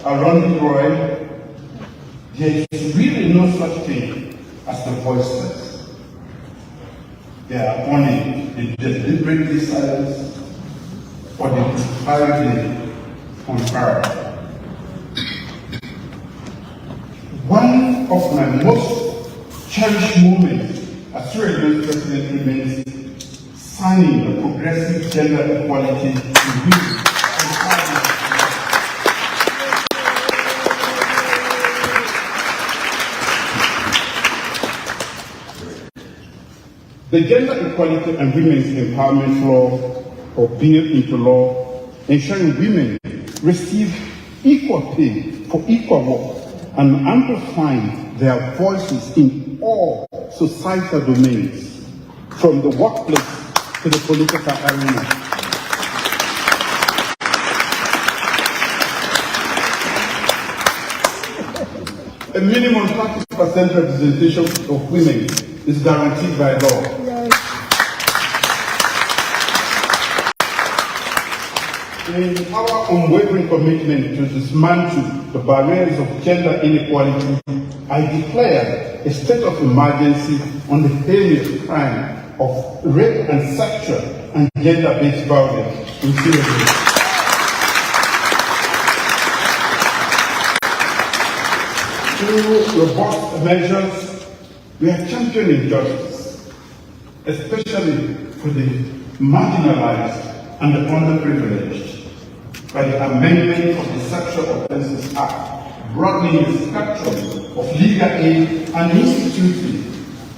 Aaron Roy, there is really no such thing as the voiceless. They are only the deliberately silenced or the disparately unheard. One of my most cherished moment as Sierra Leone's president remains signing the progressive gender equality in women. The Gender Equality and Women's Empowerment Law, or Bill into law, ensuring women receive equal pay for equal work and amplifying their voices in all societal domains, from the workplace to the political arena. A minimum 30% representation of women is guaranteed by law. In our unwavering commitment to dismantle the barriers of gender inequality, I declare a state of emergency on the heinous crime of rape and sexual and gender-based violence in Sierra Leone. Through robust measures, we are championing justice, especially for the marginalized and the underprivileged, by the amendment of the Sexual Offences Act, broadening the spectrum of legal aid and instituting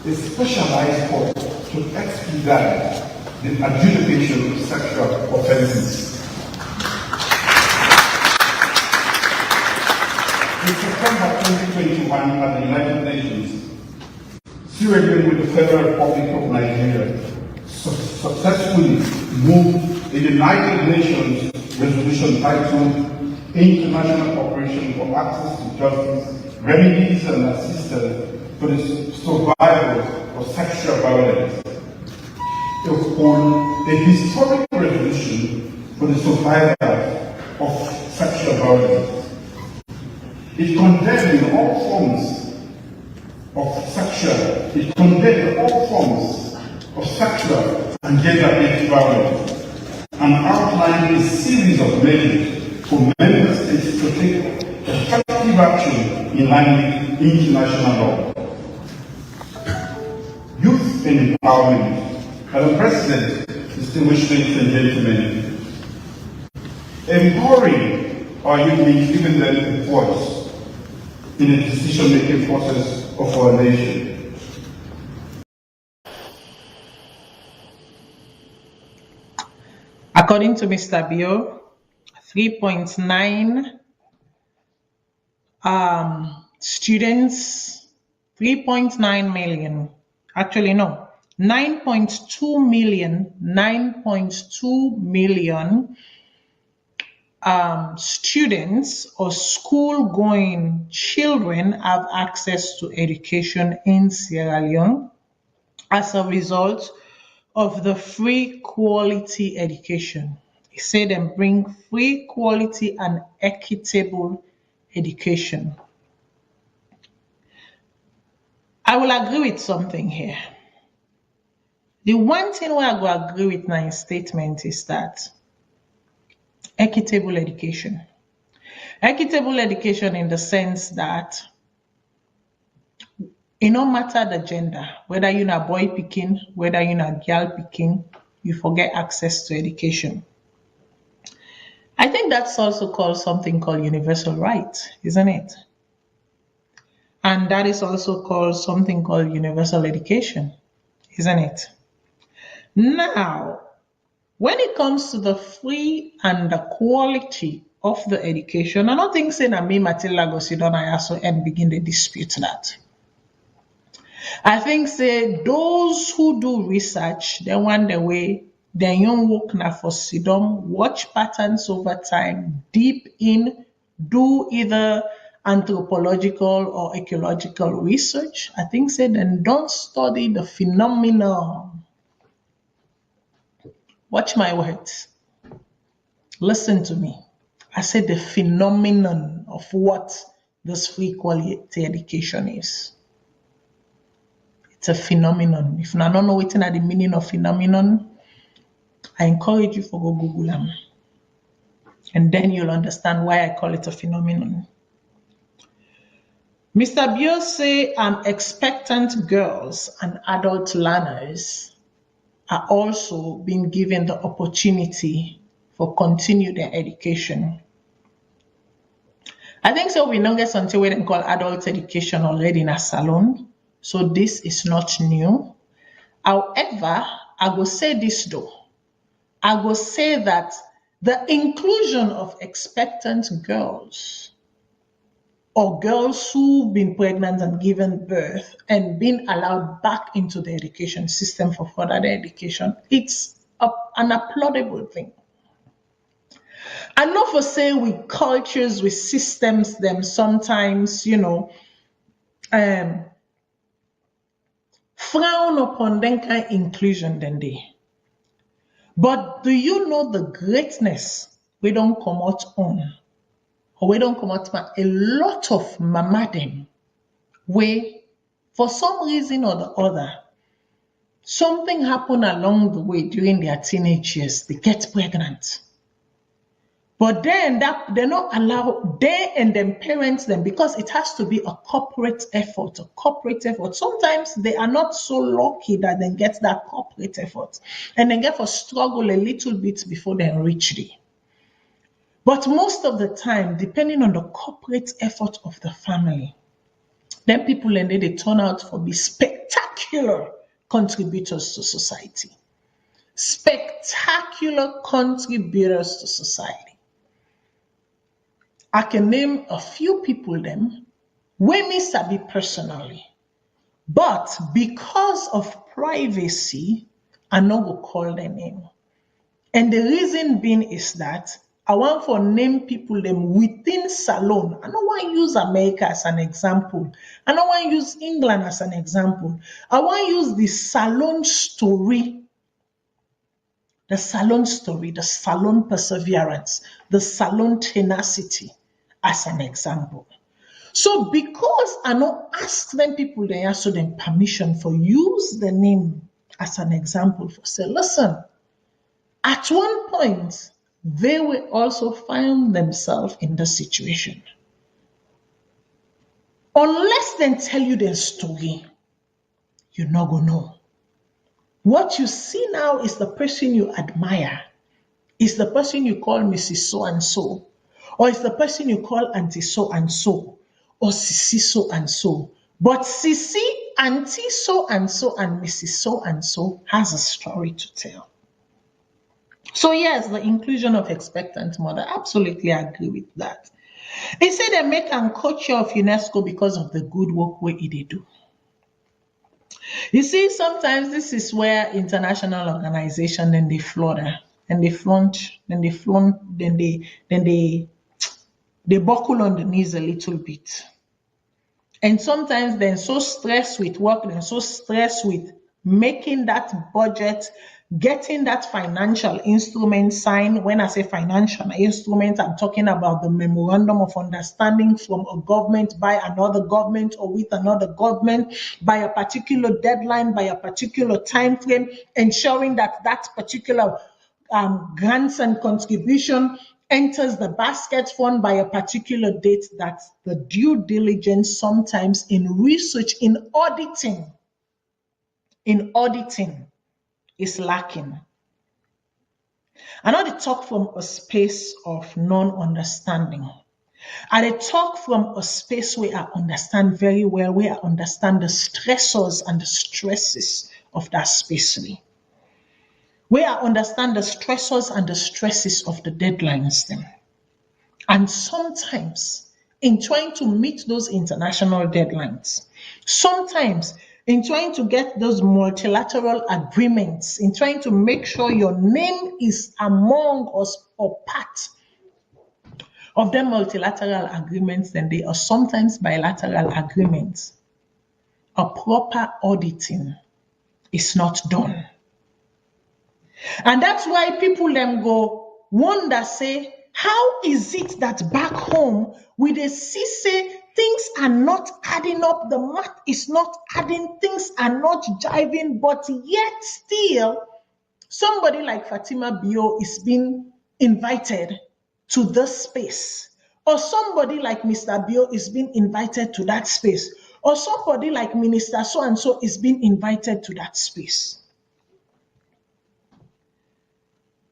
a specialized court to expedite the adjudication of sexual offences. In September 2021 at the United Nations, Sierra Leone with the Federal Republic of Nigeria successfully moved the United Nations resolution titled International Cooperation for Access to Justice, Remedies and Assistance for the Survivors of Sexual Violence. It was a historic resolution for the survivors of sexual violence. It condemned all forms of sexual and gender-based violence, and outlined a series of measures for member states to take effective action in line with international law. Youth and empowerment. Madam President, distinguished ladies and gentlemen, empowering our youth means giving them a voice in the decision-making process of our nation. According to Mr. Bill, 3.9 students, 3.9 million, actually no, 9.2 million students or school-going children have access to education in Sierra Leone as a result of the free quality education. He said and bring free quality and equitable education. I will agree with something here. The one thing where I go agree with my statement is that equitable education. Equitable education in the sense that it no matter the gender, whether you're a boy picking, whether you're a girl picking, you forget access to education. I think that's also called something called universal right, isn't it? And that is also called something called universal education, isn't it? Now, when it comes to the free and the quality of the education, I don't think saying me Matilda go sit down and begin to dispute that. I think say those who do research, they want the way their young work now for sit down, watch patterns over time, deep in, do either anthropological or ecological research. I think say then don't study the phenomenon. Watch my words. Listen to me. I said the phenomenon of what this free quality education is. It's a phenomenon. If you don't know what the meaning of phenomenon, I encourage you to go Google them. And then you'll understand why I call it a phenomenon. Mr. Bio say expectant girls and adult learners are also being given the opportunity for continue their education. I think so. We don't get something we can call adult education already in a Salone. So this is not new. However, I will say this though. I will say that the inclusion of expectant girls or girls who've been pregnant and given birth and been allowed back into the education system for further education, it's an applaudable thing. I know for say with cultures, with systems, them sometimes, frown upon them kind of inclusion than they. But do you know the greatness we don't come out on? Or we don't come out on a lot of mama them where for some reason or the other, something happened along the way during their teenage years, they get pregnant. But then that they not allow they and them parents them because it has to be a corporate effort. Sometimes they are not so lucky that they get that corporate effort. And they get for struggle a little bit before they reach it. But most of the time, depending on the corporate effort of the family, then people and they turn out for be spectacular contributors to society. Spectacular contributors to society. I can name a few people them when me sabi personally. But because of privacy, I no go call their name. And the reason being is that I want for name people them within Salone. I don't want to use America as an example. I don't want to use England as an example. I want to use the Salone story. The Salone story, the Salone perseverance, the Salone tenacity as an example. So because I don't ask them people they ask them permission for use the name as an example for say, listen, at one point, they will also find themselves in the situation. Unless they tell you their story, you're not going to know. What you see now is the person you admire, is the person you call Mrs. So-and-so, or is the person you call Auntie so-and-so, or Sissy so-and-so. But Sissy, Auntie so-and-so, and Mrs. so-and-so has a story to tell. So yes, the inclusion of expectant mother, absolutely agree with that. They say they make a culture of UNESCO because of the good work where they do. You see, sometimes this is where international organization then they flounder and they buckle on the knees a little bit. And sometimes they're so stressed with work, they're so stressed with making that budget, getting that financial instrument signed. When I say financial instrument, I'm talking about the memorandum of understanding from a government by another government or with another government by a particular deadline, by a particular time frame, ensuring that that particular grants and contribution enters the basket fund by a particular date. That the due diligence sometimes in research, in auditing is lacking. I know they talk from a space of non-understanding. And they talk from a space where I understand very well, where I understand the stressors and the stresses of that space. Where I understand the stressors and the stresses of the deadlines then. And sometimes in trying to meet those international deadlines, sometimes in trying to get those multilateral agreements, in trying to make sure your name is among us or part of them multilateral agreements, then they are sometimes bilateral agreements. A proper auditing is not done. And that's why people then go wonder, say, how is it that back home we they see say things are not adding up, the math is not adding, things are not jiving, but yet still somebody like Fatima Bio is being invited to this space or somebody like Mr. Bio is being invited to that space, or somebody like Minister so and so is being invited to that space.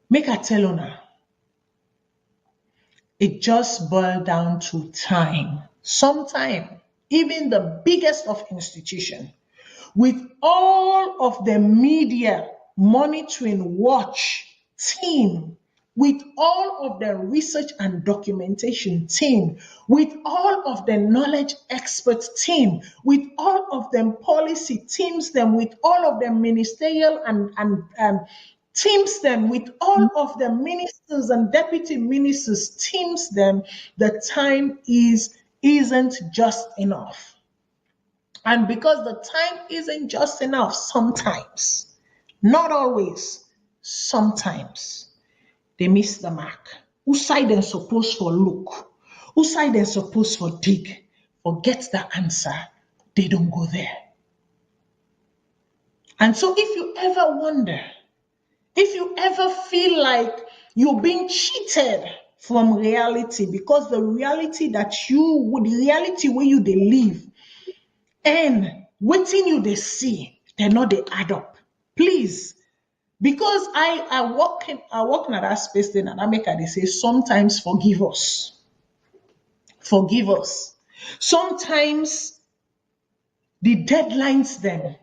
Make I tell una, it just boiled down to time. Sometime, even the biggest of institutions, with all of the media monitoring watch team, with all of the research and documentation team, with all of the knowledge expert team, with all of them policy teams, them with all of the ministerial and teams them, with all of the ministers and deputy ministers teams them, the time isn't just enough. And because the time isn't just enough, sometimes, not always, sometimes they miss the mark. Who side they're supposed for look? Who side they're supposed for dig? Forget the answer. They don't go there. And so if you ever wonder, if you ever feel like you're being cheated from reality, because the reality where you they live, and waiting you they see, they're not they add up. Please, because I walk in that space then, and I make her they say sometimes forgive us. Forgive us. Sometimes the deadlines then.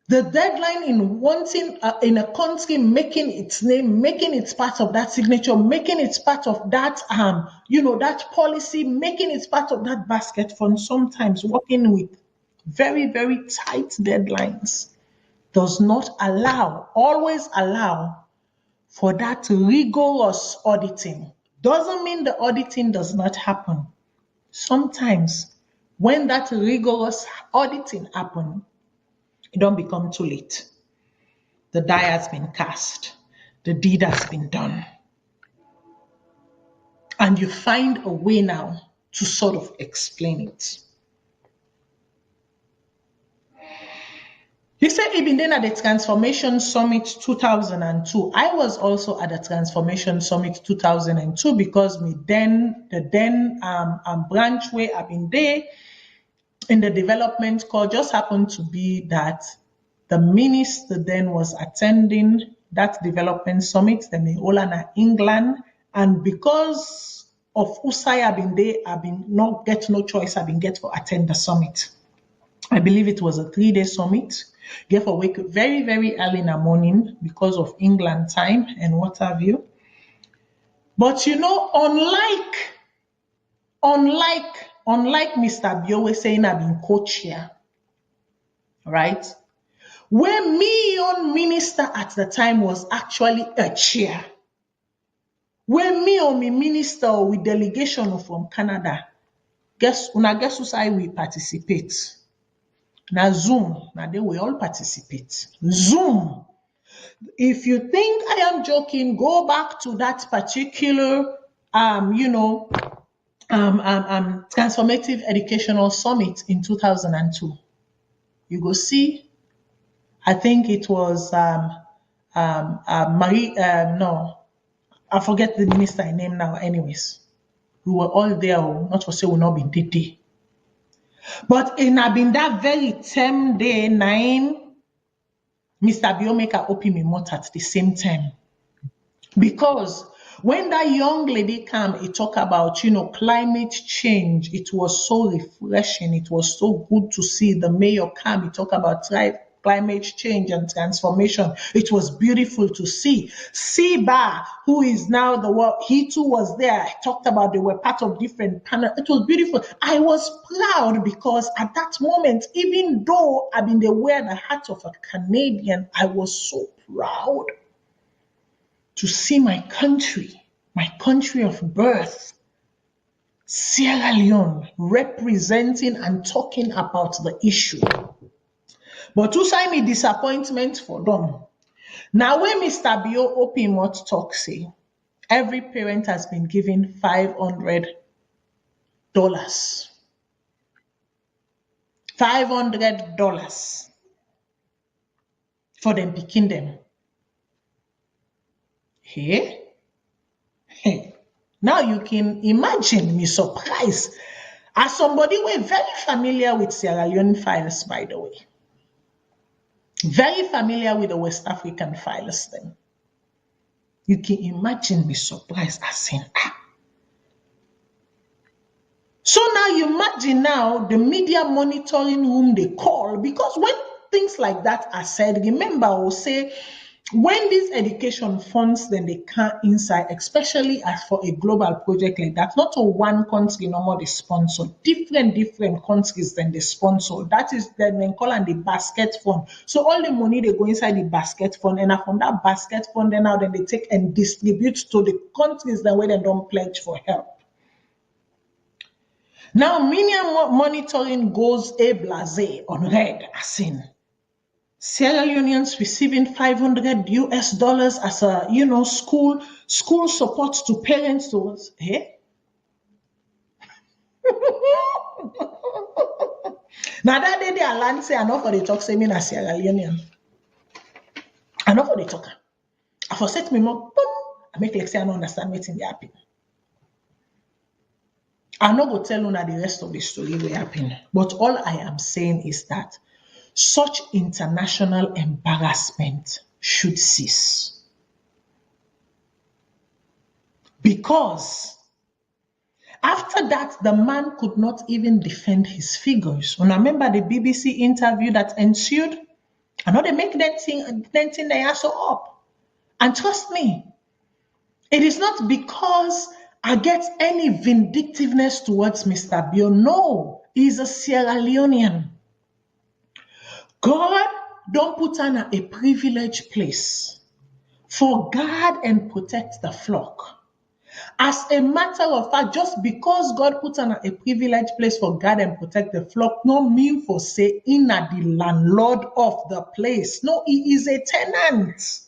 The deadline in wanting in a country making its name, making it part of that signature, making it part of that that policy, making it part of that basket fund, sometimes working with very, very tight deadlines does not always allow for that rigorous auditing. Doesn't mean the auditing does not happen. Sometimes when that rigorous auditing happens, it don't become too late. The die has been cast. The deed has been done. And you find a way now to sort of explain it. You said even then at the Transformation Summit 2002. I was also at the Transformation Summit 2002 because the branch where I've been there in the development call just happened to be that the minister then was attending that development summit, the Leone, England, and because of Usai I've been there, I've been not get no choice, I've been get to attend the summit. I believe it was a 3-day summit. Get for wake very, very early in the morning because of England time and what have you. But unlike Mr. Biowe saying I've been coach here, right? Where me on minister at the time was actually a chair. Where me on me minister with delegation from Canada, guess who say we participate. Now Zoom, now they will all participate. Zoom. If you think I am joking, go back to that particular transformative educational summit in 2002. You go see, I think it was Marie, no, I forget the minister name now. Anyways, we were all there, not for say we not been did. But in that very same day, 9, Mr. Biomeka opened me mouth at the same time. Because when that young lady came, he talked about, climate change. It was so refreshing. It was so good to see the mayor come. He talked about climate change and transformation. It was beautiful to see. Siba, who is now the world, he too was there. He talked about they were part of different panels. It was beautiful. I was proud because at that moment, even though I've been there wear the hat of a Canadian, I was so proud to see my country of birth, Sierra Leone, representing and talking about the issue. But to say me disappointment for them. Now when Mr. Bio Opimot talk say, every parent has been given $500. $500 for them picking them. Hey? Now you can imagine me surprised as somebody who is very familiar with Sierra Leone files, by the way. Very familiar with the West African files then. You can imagine me surprised as saying, So now you imagine now the media monitoring whom they call, because when things like that are said, remember I will say, when these education funds then they come inside, especially as for a global project like that, not a one country no more they sponsor, different countries then they sponsor. That is then they call on the basket fund. So all the money they go inside the basket fund, and from that basket fund then now then they take and distribute to the countries that where they don't pledge for help. Now, media monitoring goes a blase on red, as in Sierra Leoneans receiving $500 as a school support to parents towards Now that day they are land say I know for the talk say me na Sierra Leonean. I know for the talk. I for set me more boom. I make like say I don't understand what's in the happen. I'm not going to tell you the rest of the story will happen. But all I am saying is that such international embarrassment should cease. Because after that, the man could not even defend his figures. And I remember the BBC interview that ensued. I know they make that thing they are so up. And trust me, it is not because I get any vindictiveness towards Mr. Bio. No, he's a Sierra Leonean. God don't put on a privileged place for guard and protect the flock. As a matter of fact, just because God put on a privileged place for guard and protect the flock, no mean for say in the landlord of the place. No, he is a tenant.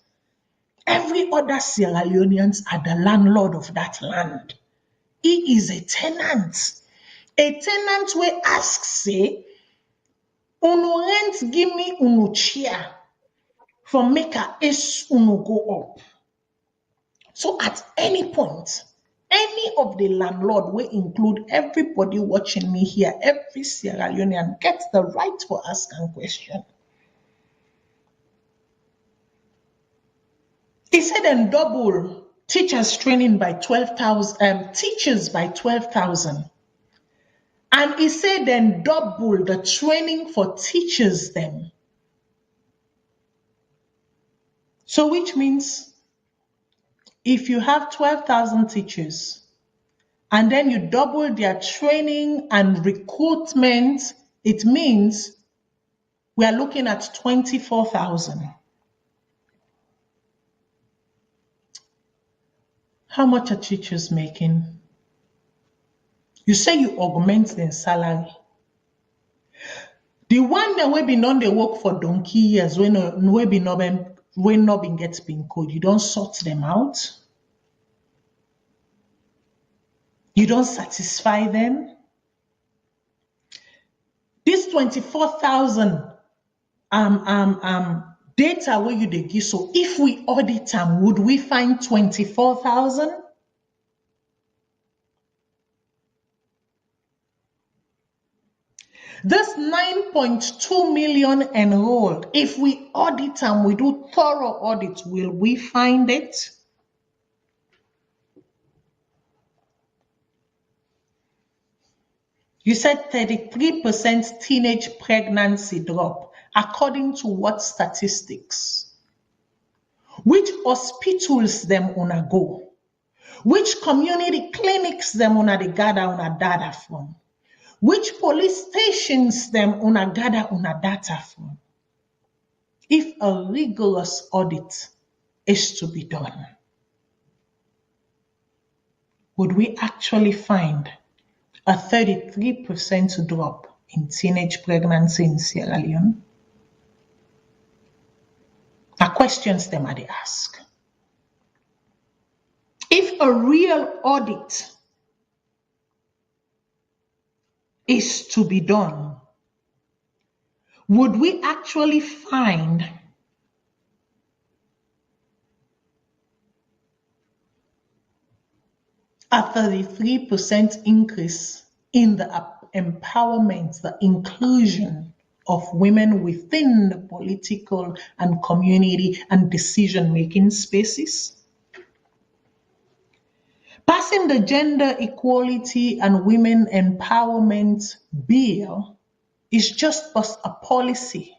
Every other Sierra Leoneans are the landlord of that land. He is a tenant. A tenant will ask, say, unu rent give me unu chair for make a is unu go up. So at any point, any of the landlord will include everybody watching me here, every Sierra Leonean gets the right for asking question. He said and double teachers training by 12,000, teachers by 12,000. And he said then double the training for teachers then. So which means if you have 12,000 teachers and then you double their training and recruitment, it means we are looking at 24,000. How much are teachers making? You say you augment their salary. The one that will be known they work for donkey years when not been gets been code, you don't sort them out. You don't satisfy them. This 24,000 data where you they give. So if we audit them, would we find 24,000? This 9.2 million enrolled, if we audit them, we do thorough audit, will we find it? You said 33% teenage pregnancy drop. According to what statistics? Which hospitals them una go? Which community clinics them una they gather una data from? Which police stations them una gather una data from? If a rigorous audit is to be done, would we actually find a 33% drop in teenage pregnancy in Sierra Leone? Are questions them are they ask. If a real audit is to be done, would we actually find a 33% increase in the empowerment, the inclusion of women within the political and community and decision-making spaces. Passing the Gender Equality and Women Empowerment Bill is just a policy.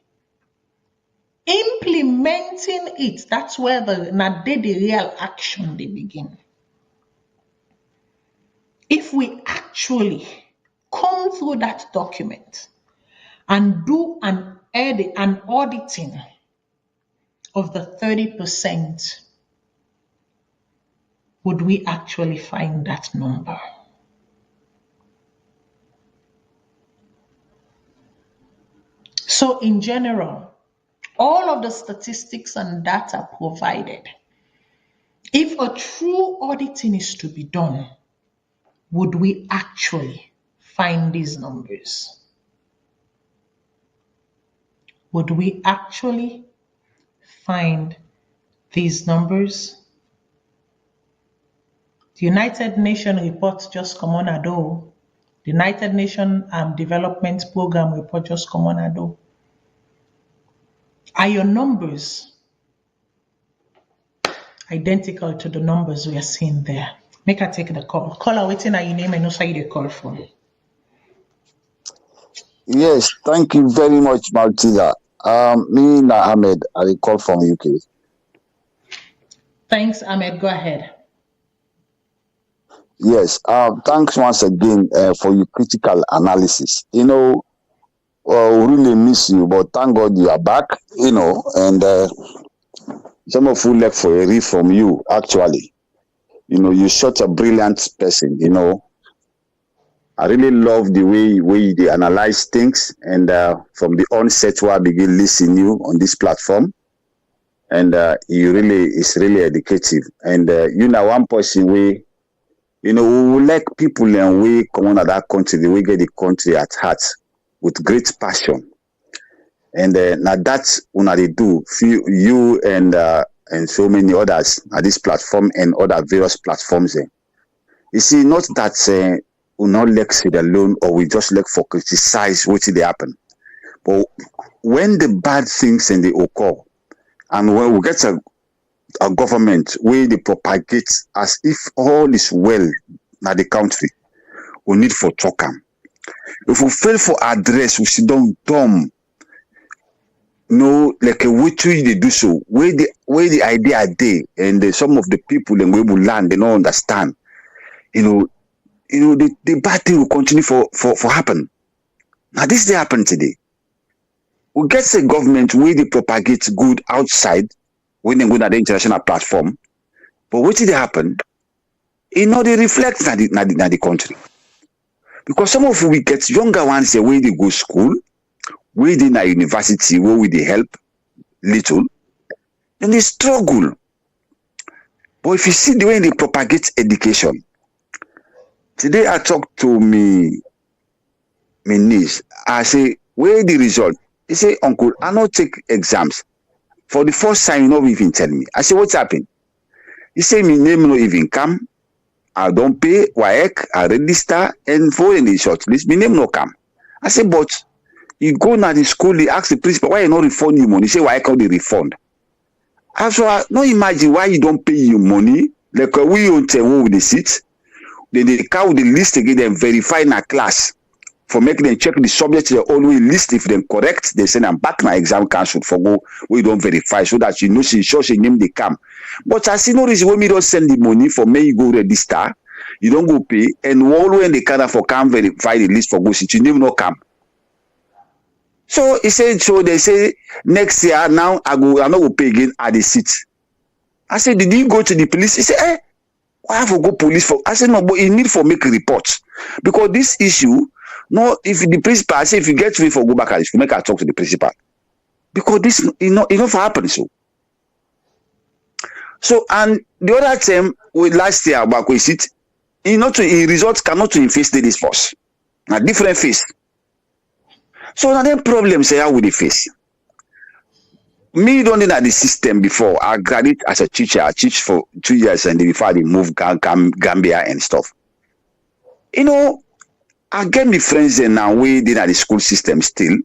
Implementing it, that's where the real action they begin. If we actually come through that document and do an auditing of the 30%, would we actually find that number? So in general, all of the statistics and data provided, if a true auditing is to be done, would we actually find these numbers? Would we actually find these numbers? The United Nations report just come on ado. The United Nations Development Program report just come on ado. Are your numbers identical to the numbers we are seeing there? Make her take the call. Caller, waiting at your name and also you the call from. Yes, thank you very much, Martina. Me, Ahmed, I call from UK. Thanks, Ahmed. Go ahead. Yes, thanks once again for your critical analysis. We really miss you, but thank God you are back, and some of you left for a read from you, actually. You're such a brilliant person, I really love the way they analyze things, and from the onset where I begin listening you on this platform, and it's really educative. And one person we will like people and we come on at that country, we get the country at heart with great passion. And now that's what they do. You and so many others at this platform and other various platforms. You see, not that we not like sit alone or we just like for criticize what they happen. But when the bad things and they occur, and when we get a government where they propagate as if all is well in the country, we need for talk. If we fail for address, we sit down dumb. Like a way to they do so, where the idea are there, and some of the people and we will learn, they don't understand. The bad thing will continue for happen. Now this they happen today. We get a government where they propagate good outside when they go to the international platform, but what did they happen? They reflect na the country. Because some of we get younger ones where they go school, where they na university, where we they help little, and they struggle. But if you see the way they propagate education, today I talked to my niece. I say, where the result? He say, Uncle, I not take exams. For the first time, you not even tell me. I say, what's happened? He say, my name no even come. I don't pay WAEC, I register, and for any short list, my name no come. I say, but you go now the school, they ask the principal, why you not refund your money? He say, why can't they refund? Also, I no imagine why you don't pay your money. Like we don't tell who they sit. Then they count the list again, then verify in a class. For making them check the subject, they always list if they're correct. They send them back my exam cancelled for go. We don't verify so that she shows your name they come. But I see no reason when me don't send the money for me you go register, you don't go pay, and all when they can for come verify the list for go sit, you never no come. So he said, so they say next year now I'm not go pay again at the seat. I said, did you go to the police? He said, why have to go police for? I said, no, but you need for make a report because this issue. No, if the principal, I say if you get me for go back and make her talk to the principal. Because this enough happen so. So and the other time with last year back we sit, in results cannot to face this force. A different face. So now them problems say how we face. me don't know the system before. I graduate as a teacher. I teach for 2 years and before I moved Gambia and stuff. You know, I get me friends and now we did at the school system still.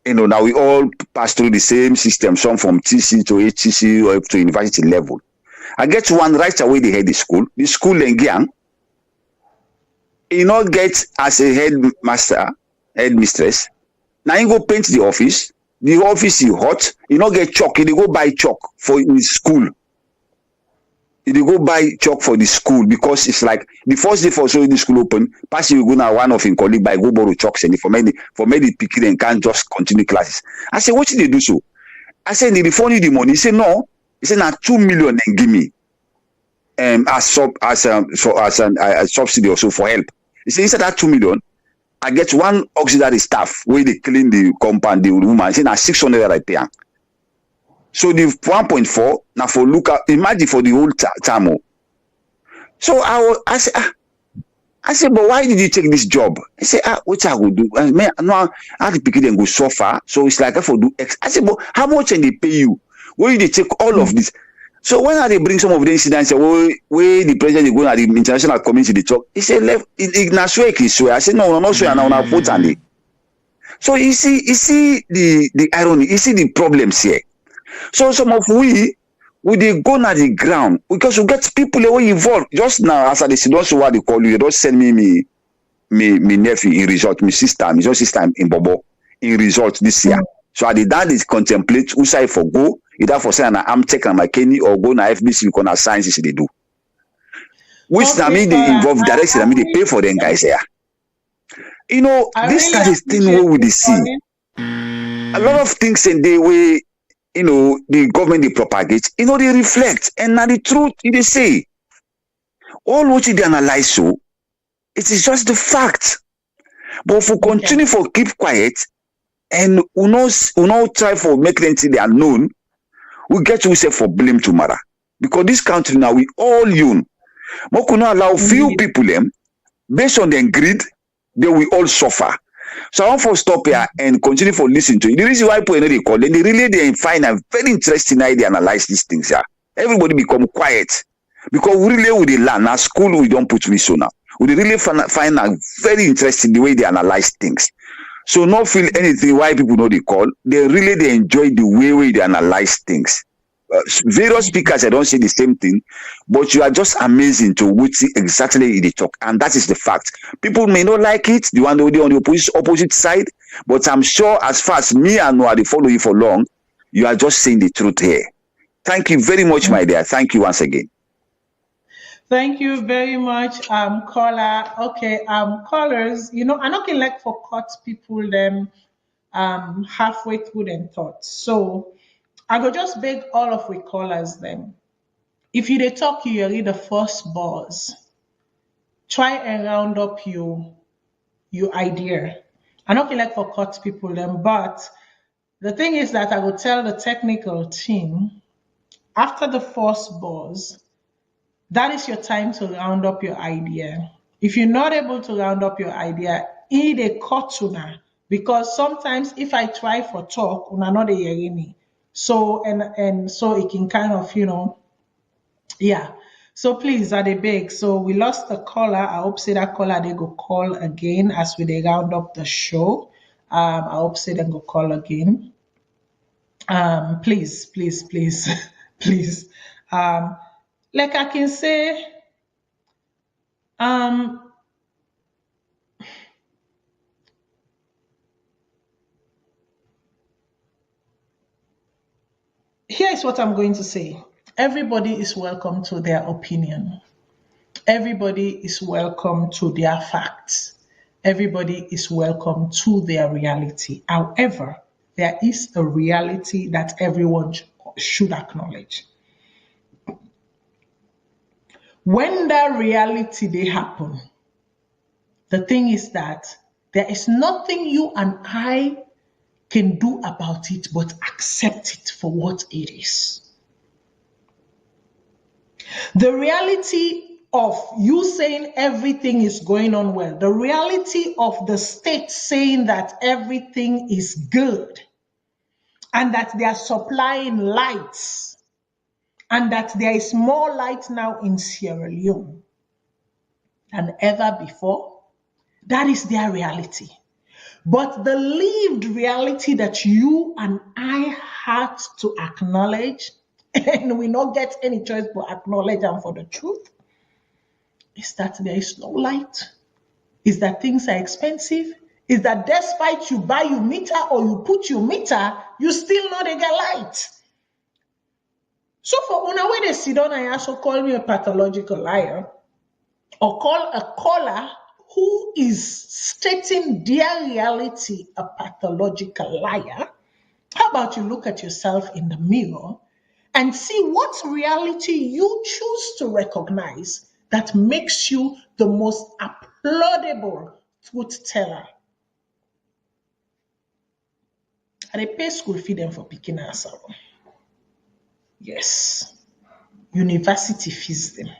You know, now we all pass through the same system, some from TC to HTC or up to university level. I get one right away they head the school in Gyang. You know, get as a headmaster, headmistress. Now you go paint the office is hot, you know, get chalk, you go buy chalk for his school. You go buy chalk for the school because it's like the first day for so the school open, pass you go now one of his colleague by go borrow chalks and for many picking and can't just continue classes. I said, what should they do so? I said, they refund you the money. He said, no. He said, now 2 million and give me as a subsidy or so for help. He said, instead of that 2 million, I get one auxiliary staff where they clean the compound, the woman. He said, now 600 I pay. So the 1.4 now for look at imagine for the whole time. So I said, but why did you take this job? He said, what I will do? And man, no, I have to pick it and go so far. So it's like I for do X. I said, but how much can they pay you? Where they take all of this? So when they bring some of the incidents, where the president is going at the international community, they talk. He said, left it swear. I said, no, not swear. Now put on it. So you see the irony. You see the problems here. So some of we they go na the ground because we get people who involved. Just now, as I said, don't know what they call you. They don't send me nephew in result, my sister in Bobo in result this year. So I did that is contemplate who say for go either for saying I'm taking my Kenny or go na FBC because na sciences they do. Which okay, I mean they involve directly. I mean they pay for them guys here. You know this kind of thing where we see a lot of things in the way. You know, the government they propagate, you know, they reflect. And now the truth, they say, all what they analyze so, it is just the fact. But if we continue for keep quiet and we not try for make them they are known, we get to say for blame tomorrow. Because this country now, we all own. We cannot allow few people them, based on their greed, they will all suffer. So I want to stop here and continue for listening to it. The reason why people they call them, they find a very interesting idea analyze these things here. Everybody become quiet because we really with the land. Now school we don't put me so now. We really find a very interesting the way they analyze things. So not feel anything why people know they call. They enjoy the way they analyze things. Various speakers I don't say the same thing, but you are just amazing to see exactly they talk, and that is the fact. People may not like it, the one on the opposite side, but I'm sure as far as me and Noah they follow you for long, you are just saying the truth here. Thank you very much, my dear. Thank you once again. Thank you very much, caller. Okay, callers, you know, I'm not gonna like for cut people them halfway through their thoughts. So I go just beg all of we callers them. If you they talk you read the first buzz, try and round up your idea. I'm not like for cut people them, but the thing is that I will tell the technical team after the first buzz, that is your time to round up your idea. If you're not able to round up your idea, a cut una, because sometimes if I try for talk, una not a hearing me. So and so it can kind of, you know, yeah. So please, are they big? So we lost the caller. I hope say that caller they go call again as we they round up the show. I hope say they go call again. Please, please. Like I can say, here is what I'm going to say. Everybody is welcome to their opinion. Everybody is welcome to their facts. Everybody is welcome to their reality. However, there is a reality that everyone should acknowledge. When that reality they happen, the thing is that there is nothing you and I can do about it but accept it for what it is. The reality of you saying everything is going on well, the reality of the state saying that everything is good, and that they are supplying lights, and that there is more light now in Sierra Leone than ever before. That is their reality. But the lived reality that you and I had to acknowledge, and we not get any choice but acknowledge and for the truth, is that there is no light, is that things are expensive, is that despite you buy your meter or you put your meter, you still not get light. So for una way they sit down and also call me a pathological liar, or call a caller who is stating their reality a pathological liar, how about you look at yourself in the mirror and see what reality you choose to recognize that makes you the most applaudable truth teller. And they pay school fee them for picking us up. Yes. University fees them.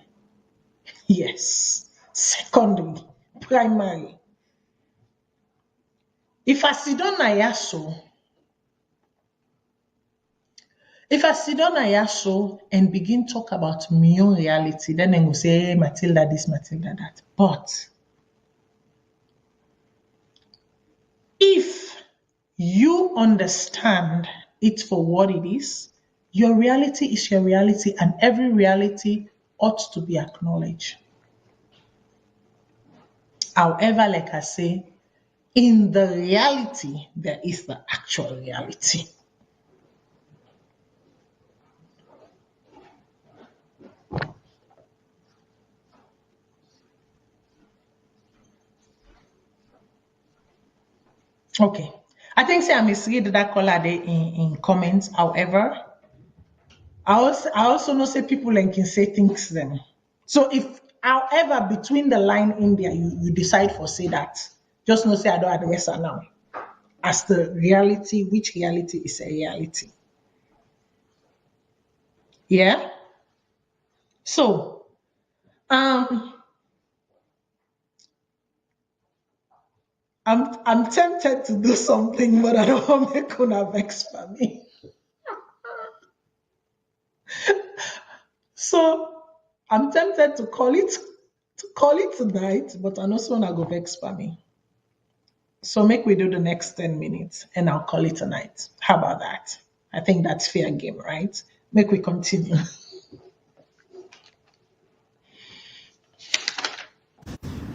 Yes. Secondary, primary. If I sit down and begin talk about my own reality, then they will say, hey, Matilda this, Matilda that. But if you understand it for what it is, your reality is your reality, and every reality ought to be acknowledged. However, like I say, in the reality, there is the actual reality. Okay. I think say I misread that caller there in comments. However, I also know say people like can say things then. So if however between the line in there you decide for say that, just know say I don't address her now. As the reality, which reality is a reality. Yeah. So I'm tempted to do something, but I don't want to make una vex for me. So I'm tempted to call it tonight, but I know soon I go vex for me. So make we do the next 10 minutes and I'll call it tonight. How about that? I think that's fair game, right? Make we continue.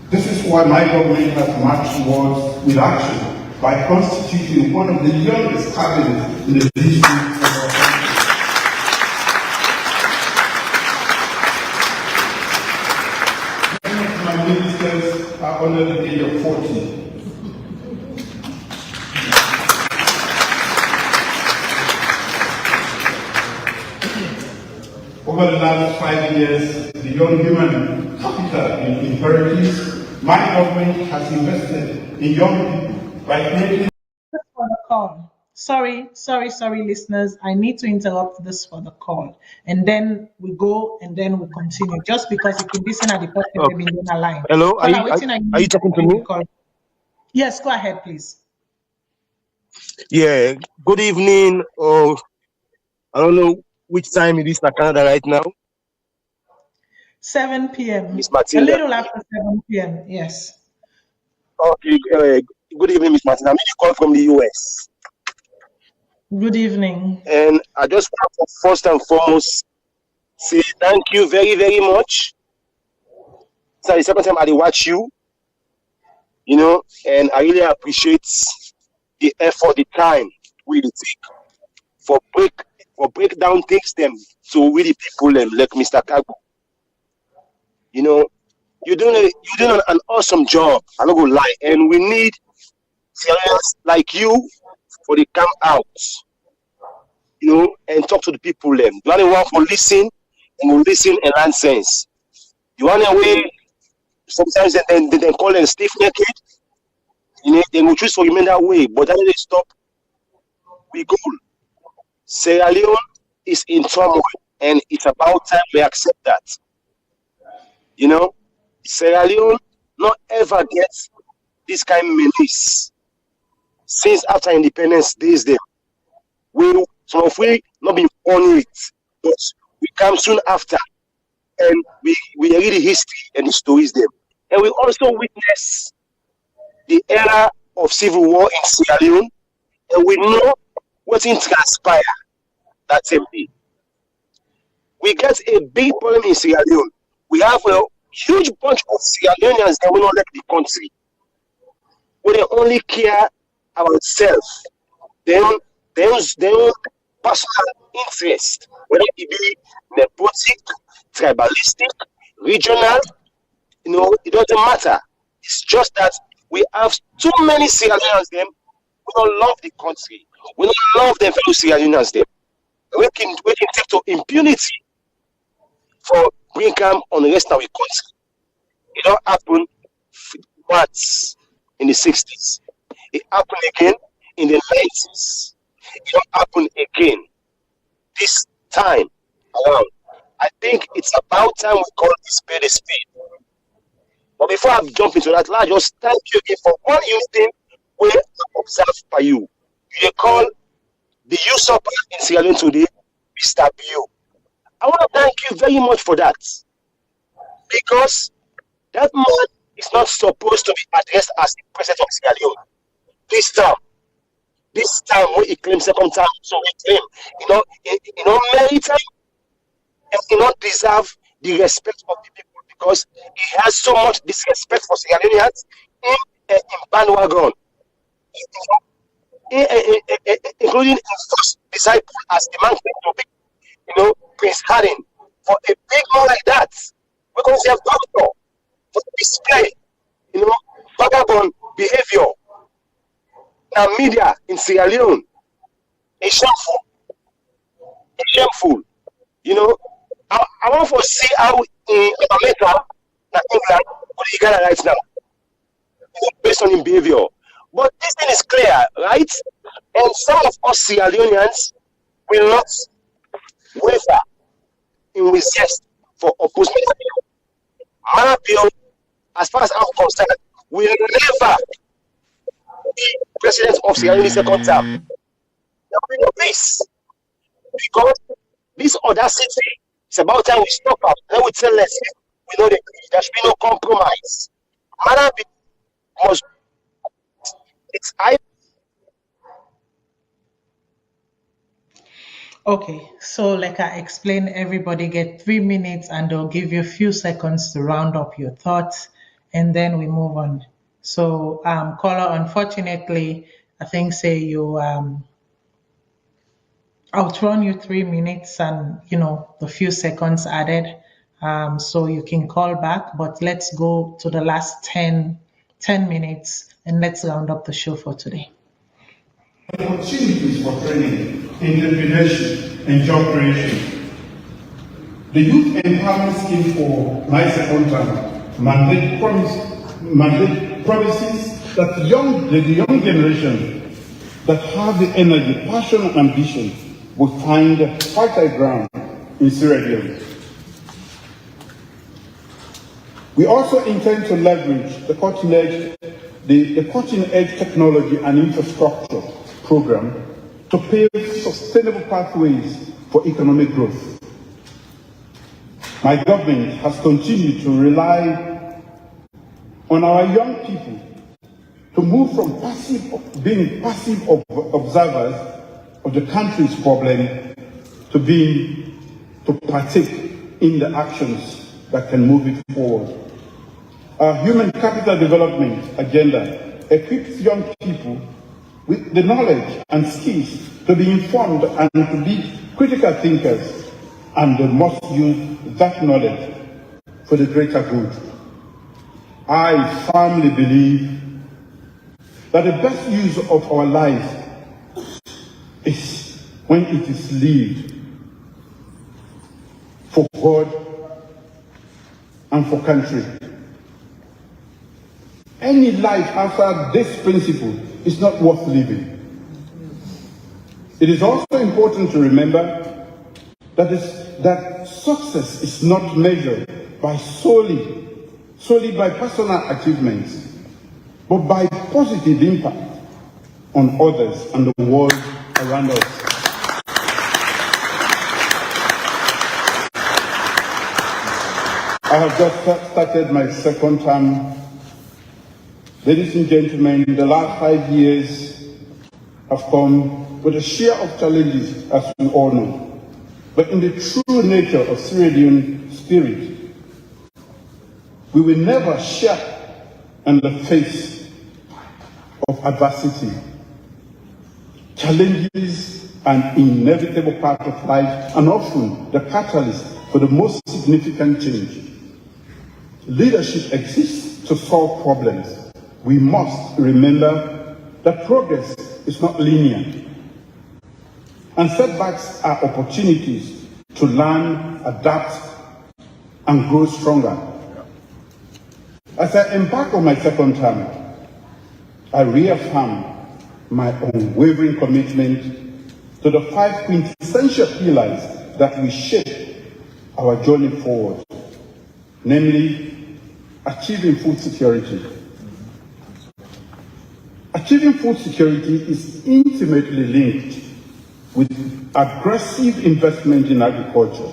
This is why my government has marched towards with action by constituting one of the youngest cabinets in the history of our country. Many of my ministers are under the age of 40. Over the last 5 years, beyond human capital imperatives, my government has invested in young people by creating. For the call. Sorry, listeners. I need to interrupt this for the call. And then we go and then we continue. Just because you can listen at the person maybe in the line. Hello, are you talking to me? Yes, go ahead, please. Yeah, good evening, or I don't know which time it is in Canada right now. 7 p.m. Miss Matilda. A little after 7 p.m. Yes. Okay, good evening, Miss Matilda. I'm calling from the US. Good evening. And I just want to first and foremost say thank you very, very much. It's the second time I watch you, and I really appreciate the effort, the time we take for break down things them to really people like Mr. Kago. You're doing an awesome job. I'm not gonna lie, and we need serious like you for the come out, and talk to the people. Do you want to listen and will listen and learn sense? You want to way sometimes they call them stiff naked. They will choose to remain that way, but then they stop. We go. Sierra Leone is in turmoil, and it's about time we accept that. Sierra Leone not ever gets this kind of menace since after independence days. some of we not been on it, but we come soon after, and we read the history and the stories them. And we also witness the era of civil war in Sierra Leone, and we know what in transpire that same day. We get a big problem in Sierra Leone. We have a huge bunch of Sierra Leoneans that will not like the country. We they only care about self. Their own personal interest, whether it be nepotic, tribalistic, regional, it doesn't matter. It's just that we have too many Sierra Leoneans them. We don't love the country. We don't love them fellow Sierra Leoneans them. We can take to impunity for bring calm on the rest of the country. It don't happen once in the 60s. It happened again in the 90s. It don't happen again this time around. I think it's about time we call this spade a spade. But before I jump into that, I just thank you again for one thing we observe by you. You call the usurper in Sierra Leone today, Mr. Bio. I want to thank you very much for that. Because that man is not supposed to be addressed as the president of Sierra Leone. This time when he claims second time, so he claim, merit time and he not deserve the respect of the people because he has so much disrespect for Sierra Leoneans in bandwagon, including his first disciple as the man to be, Prince Harden. For a big man like that, we're going to have doctor for display, vagabond behavior. Now, media in Sierra Leone is shameful. It's shameful. I want to see how in America, England, what you got right now, based on his behavior. But this thing is clear, right? And some of us Sierra Leoneans will not waver in resist for opposition. Marapio, as far as I'm concerned, will never be president of Sierra Leone second term. There will be no peace. Because this audacity, it's about time we stop up. Then we tell us we know there should be no compromise. Marapio must. Okay, so like I explained, everybody get 3 minutes and they'll give you a few seconds to round up your thoughts and then we move on. So caller, unfortunately, I think say you outrun you 3 minutes and the few seconds added. So you can call back, but let's go to the last 10 minutes and let's round up the show for today. Opportunities for training, entrepreneurship, and job creation. The Youth Empowerment Scheme for my second term mandate promises that the young generation that have the energy, passion, and ambition will find fertile ground in Sierra Leone. We also intend to leverage the cutting-edge technology and infrastructure program to pave sustainable pathways for economic growth. My government has continued to rely on our young people to move from being passive observers of the country's problem to partake in the actions that can move it forward. Our human capital development agenda equips young people with the knowledge and skills to be informed and to be critical thinkers, and they must use that knowledge for the greater good. I firmly believe that the best use of our life is when it is lived for God and for country. Any life after this principle is not worth living. It is also important to remember that success is not measured by solely by personal achievements, but by positive impact on others and the world around us. I have just started my second term. Ladies and gentlemen, the last 5 years have come with a share of challenges, as we all know. But in the true nature of Sierra Leone spirit, we will never share in the face of adversity. Challenges are an inevitable part of life and often the catalyst for the most significant change. Leadership exists to solve problems. We must remember that progress is not linear, and setbacks are opportunities to learn, adapt, and grow stronger. As I embark on my second term, I reaffirm my unwavering commitment to the 5 quintessential pillars that will shape our journey forward, namely achieving food security. Achieving food security is intimately linked with aggressive investment in agriculture.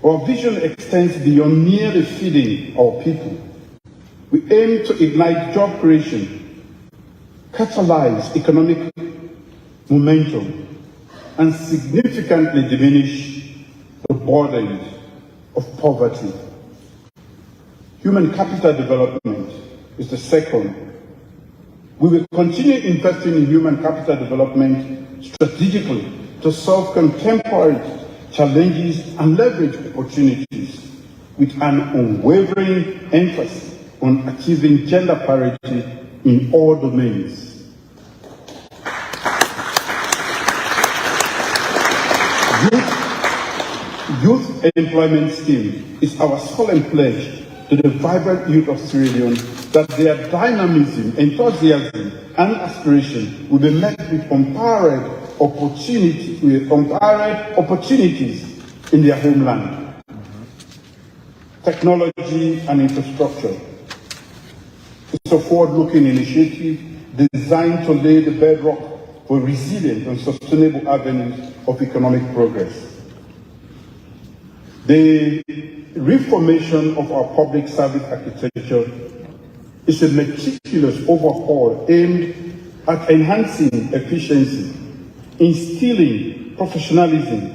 Our vision extends beyond merely feeding our people. We aim to ignite job creation, catalyze economic momentum, and significantly diminish the burdens of poverty. Human capital development is the second. We will continue investing in human capital development strategically to solve contemporary challenges and leverage opportunities with an unwavering emphasis on achieving gender parity in all domains. Youth employment scheme is our solemn pledge to the vibrant youth of Sierra Leone that their dynamism, enthusiasm, and aspiration will be met with unparalleled opportunities in their homeland. Technology and infrastructure is a forward-looking initiative designed to lay the bedrock for resilient and sustainable avenues of economic progress. The reformation of our public service architecture is a meticulous overhaul aimed at enhancing efficiency, instilling professionalism,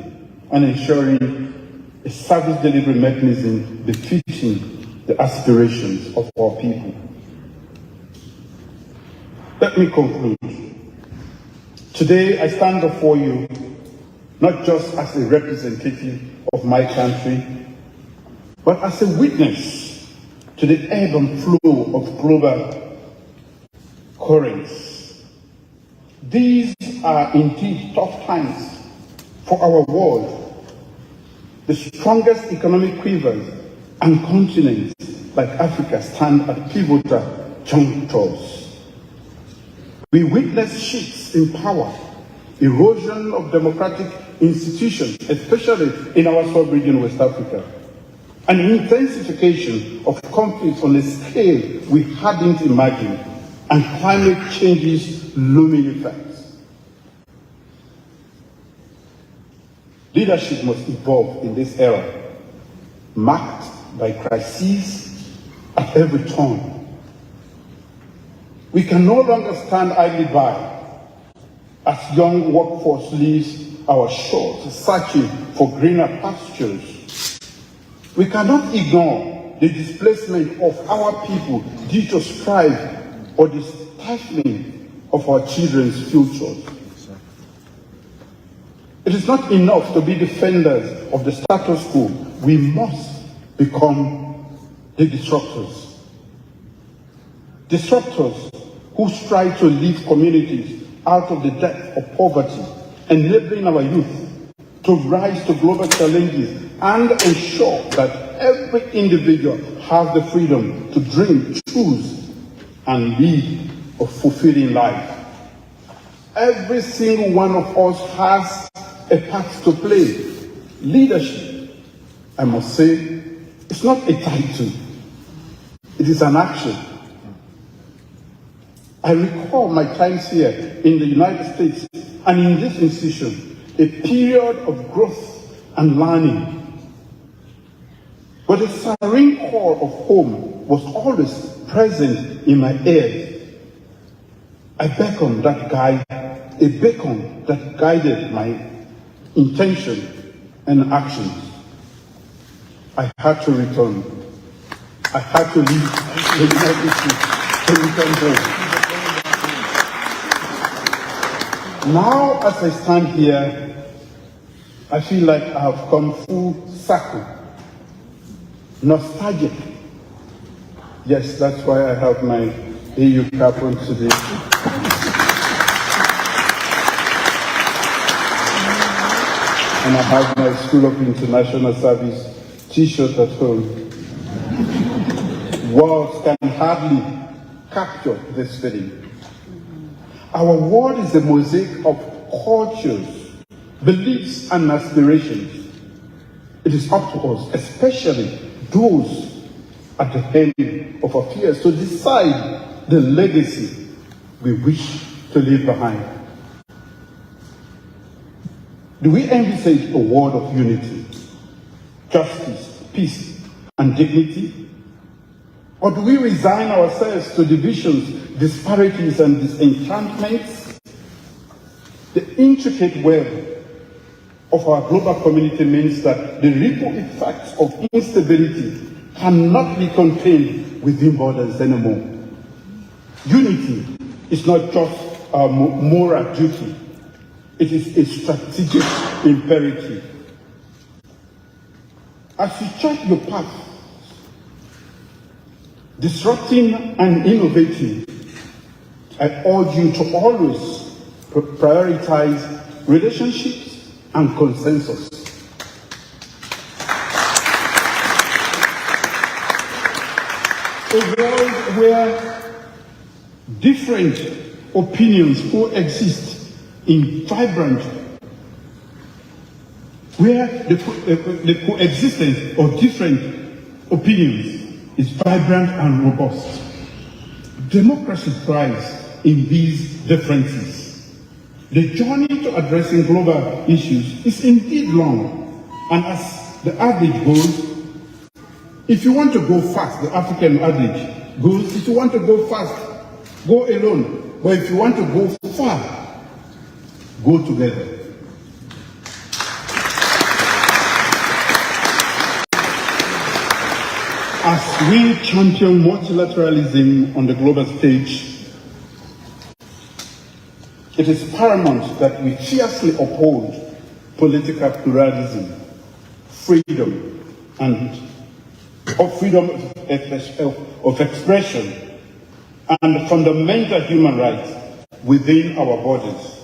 and ensuring a service delivery mechanism befitting the aspirations of our people. Let me conclude. Today, I stand before you not just as a representative of my country, but as a witness to the ebb and flow of global currents. These are indeed tough times for our world. The strongest economic quivers and continents like Africa stand at pivotal junctures. We witness shifts in power, erosion of democratic institutions, especially in our sub-region West Africa, an intensification of conflicts on a scale we hadn't imagined, and climate change's looming effects. Leadership must evolve in this era, marked by crises at every turn. We can no longer stand idly by as young workforce leaves our shores searching for greener pastures. We cannot ignore the displacement of our people due to strife or the stifling of our children's futures. It is not enough to be defenders of the status quo. We must become the disruptors. Disruptors who strive to lift communities out of the depth of poverty, enabling our youth to rise to global challenges and ensure that every individual has the freedom to dream, choose, and lead a fulfilling life. Every single one of us has a part to play. Leadership, I must say, it's not a title. It is an action. I recall my times here in the United States and in this institution, a period of growth and learning. but the serene call of home was always present in my ears. A beacon that guided my intention and actions. I had to return. I had to leave the United States to return home. Now, as I stand here, I feel like I have come full circle. Nostalgic. Yes, that's why I have my AU cap on today. And I have my School of International Service t-shirt at home. Words can hardly capture this feeling. Our world is a mosaic of cultures, beliefs, and aspirations. It is up to us, especially those at the end of affairs, to decide the legacy we wish to leave behind. Do we envisage a world of unity, justice, peace, and dignity? Or do we resign ourselves to divisions, disparities, and disenchantments? The intricate web of our global community means that the ripple effects of instability cannot be contained within borders anymore. Unity is not just a moral duty, it is a strategic imperative. As you chart your path, disrupting and innovating, I urge you to always prioritize relationships and consensus. A world where different opinions coexist in vibrant, where the coexistence of different opinions is vibrant and robust. Democracy thrives in these differences. The journey to addressing global issues is indeed long, and as the adage goes, if you want to go fast, the African adage goes, if you want to go fast, go alone. But if you want to go far, go together. As we champion multilateralism on the global stage, it is paramount that we fiercely uphold political pluralism, freedom of expression, and fundamental human rights within our borders.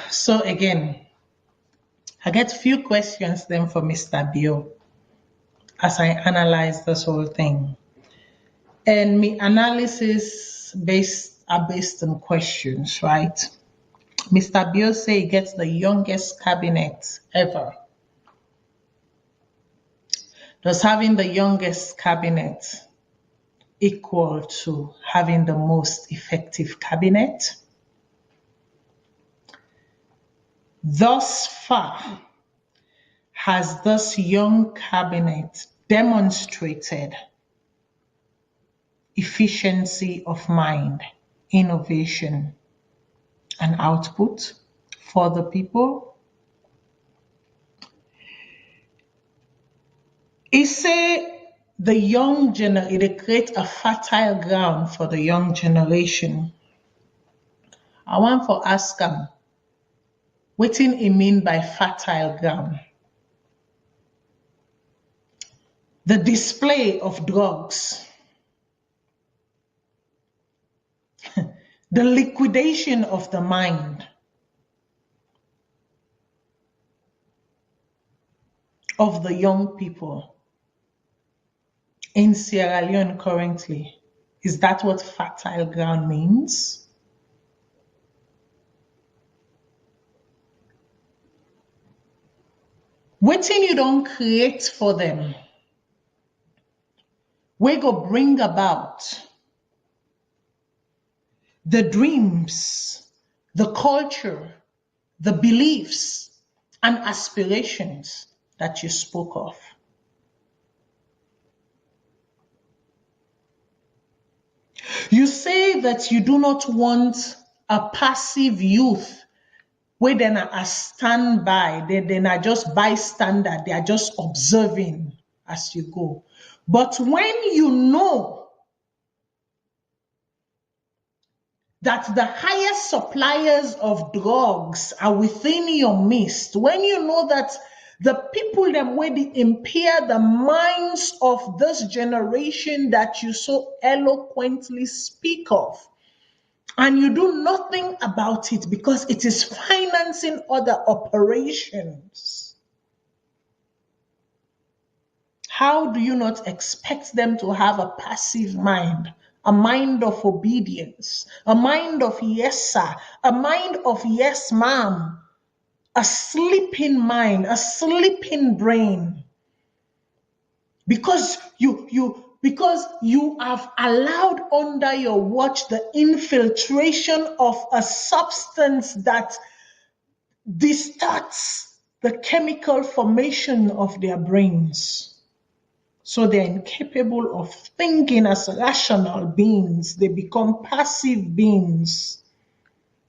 So again, I get few questions then for Mr. Bio as I analyze this whole thing. And my analysis are based on questions, right? Mr. Bio say he gets the youngest cabinet ever. Does having the youngest cabinet equal to having the most effective cabinet? Thus far, has this young cabinet demonstrated efficiency of mind, innovation, and output for the people? He say it create a fertile ground for the young generation. I want to ask him, what he mean by fertile ground? The display of drugs, the liquidation of the mind of the young people in Sierra Leone currently. Is that what fertile ground means? What you don't create for them, we go bring about the dreams, the culture, the beliefs, and aspirations that you spoke of. You say that you do not want a passive youth where then are standby, then are just bystander, they are just observing as you go. But when you know that the highest suppliers of drugs are within your midst, when you know that the people them where they impair the minds of this generation that you so eloquently speak of, and you do nothing about it because it is financing other operations, how do you not expect them to have a passive mind, a mind of obedience, a mind of yes, sir, a mind of yes, ma'am, a sleeping mind, a sleeping brain? Because you have allowed under your watch the infiltration of a substance that distorts the chemical formation of their brains. So they're incapable of thinking as rational beings. They become passive beings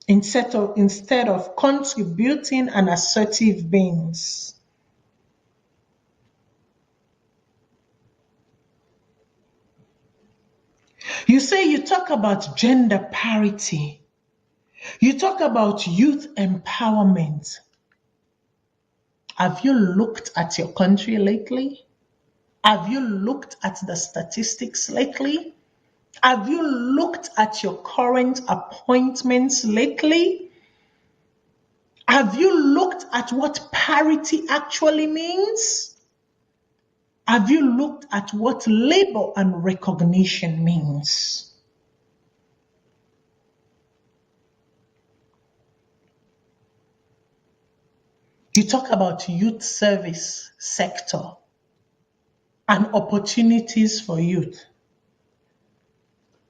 instead of contributing and assertive beings. You say you talk about gender parity. You talk about youth empowerment. Have you looked at your country lately? Have you looked at the statistics lately? Have you looked at your current appointments lately? Have you looked at what parity actually means? Have you looked at what labor and recognition means? You talk about youth service sector and opportunities for youth.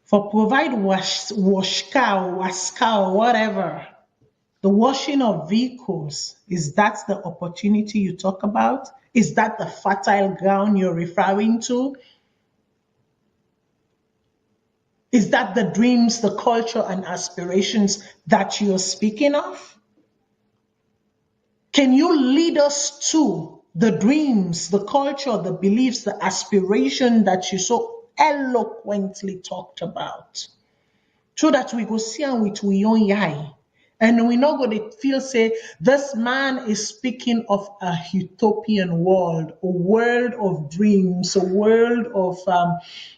For provide waska or whatever, the washing of vehicles, is that the opportunity you talk about? Is that the fertile ground you're referring to? Is that the dreams, the culture, and aspirations that you're speaking of? Can you lead us to the dreams, the culture, the beliefs, the aspiration that you so eloquently talked about? So that we go see and with we own eye. And we not going to feel say, this man is speaking of a utopian world, a world of dreams, a world of,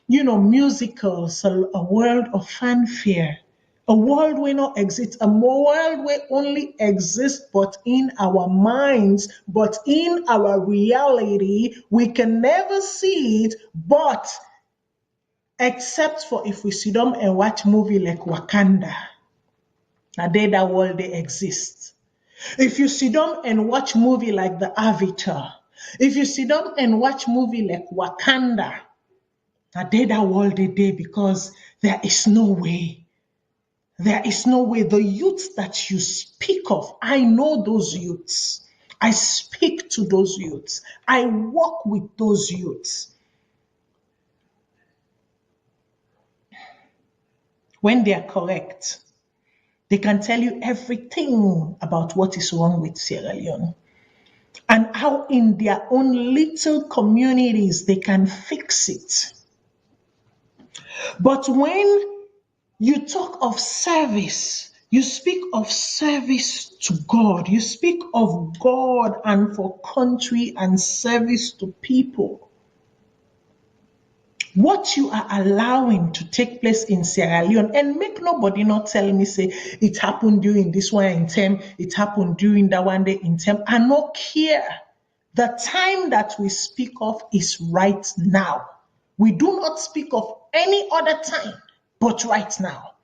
musicals, a world of fanfare, a world where not exists, a world where only exists but in our minds, but in our reality. We can never see it, but except for if we sit down and watch movie like Wakanda. Now that world they exist. If you sit down and watch movie like the Avatar, if you sit down and watch movie like Wakanda, now that world they there, because there is no way. There is no way. The youths that you speak of, I know those youths. I speak to those youths. I work with those youths. When they are correct, they can tell you everything about what is wrong with Sierra Leone and how in their own little communities they can fix it. But when you talk of service, you speak of service to God, you speak of God and for country and service to people. What you are allowing to take place in Sierra Leone, and make nobody not tell me, say, it happened during this one in term, it happened during that one day in term. I don't care. The time that we speak of is right now. We do not speak of any other time, but right now.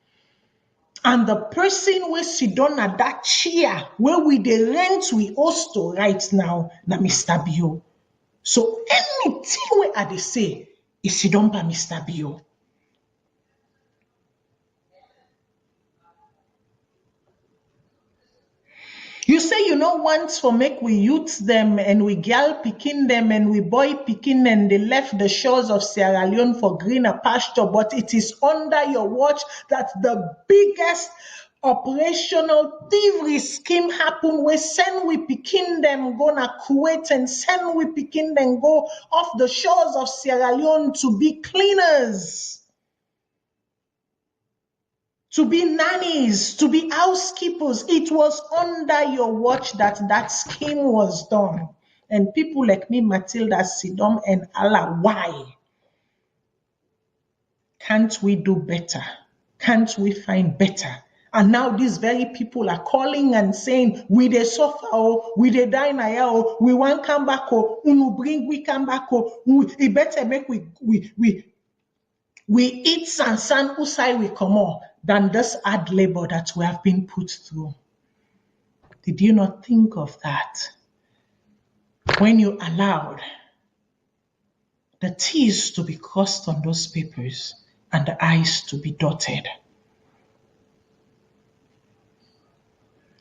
And the person we sit down at that chair where we the rent we host right now, na Mr. Bio. So anything where I dey say, is sit down by Mr. Bio. You say you no want for make we youth them and we gal picking them and we boy picking and they left the shores of Sierra Leone for greener pasture, but it is under your watch that the biggest operational thievery scheme happen. We send we picking them go na Kuwait and send we picking them go off the shores of Sierra Leone to be cleaners, to be nannies, to be housekeepers. It was under your watch that that scheme was done. And people like me, Matilda, Sidom, and Allah, why? Can't we do better? Can't we find better? And now these very people are calling and saying, we dey suffer, oh, we dey die now, oh, we want come back, oh, we come back, oh, it better make we eat sansan usai we come on than this hard labor that we have been put through. Did you not think of that when you allowed the T's to be crossed on those papers and the I's to be dotted?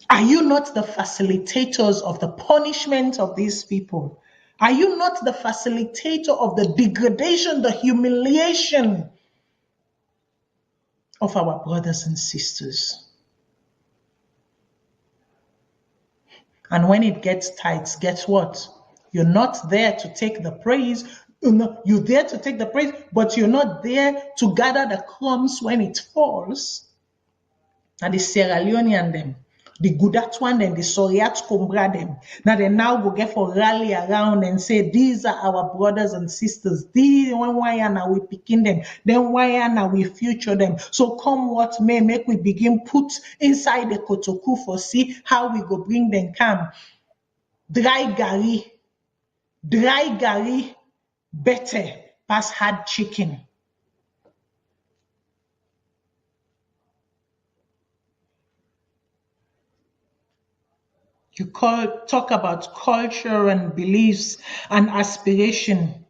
Are you not the facilitators of the punishment of these people? Are you not the facilitator of the degradation, the humiliation of our brothers and sisters? And when it gets tight, guess what? You're not there to take the praise. You're there to take the praise, but you're not there to gather the crumbs when it falls. And the Sierra Leonean them, the Gudatwan and the Soriat Kumbra them, now they now go get for rally around and say, these are our brothers and sisters. These why are now we picking them? Then why are now we future them? So come what may, make we begin put inside the kotoku for see how we go bring them calm. Dry gari, better pass hard chicken. You talk about culture and beliefs and aspiration.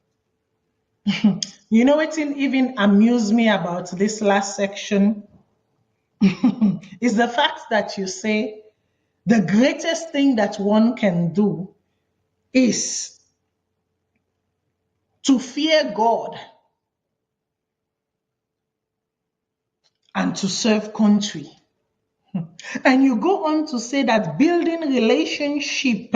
You know what even amused me about this last section? Is the fact that you say the greatest thing that one can do is to fear God and to serve country. And you go on to say that building relationship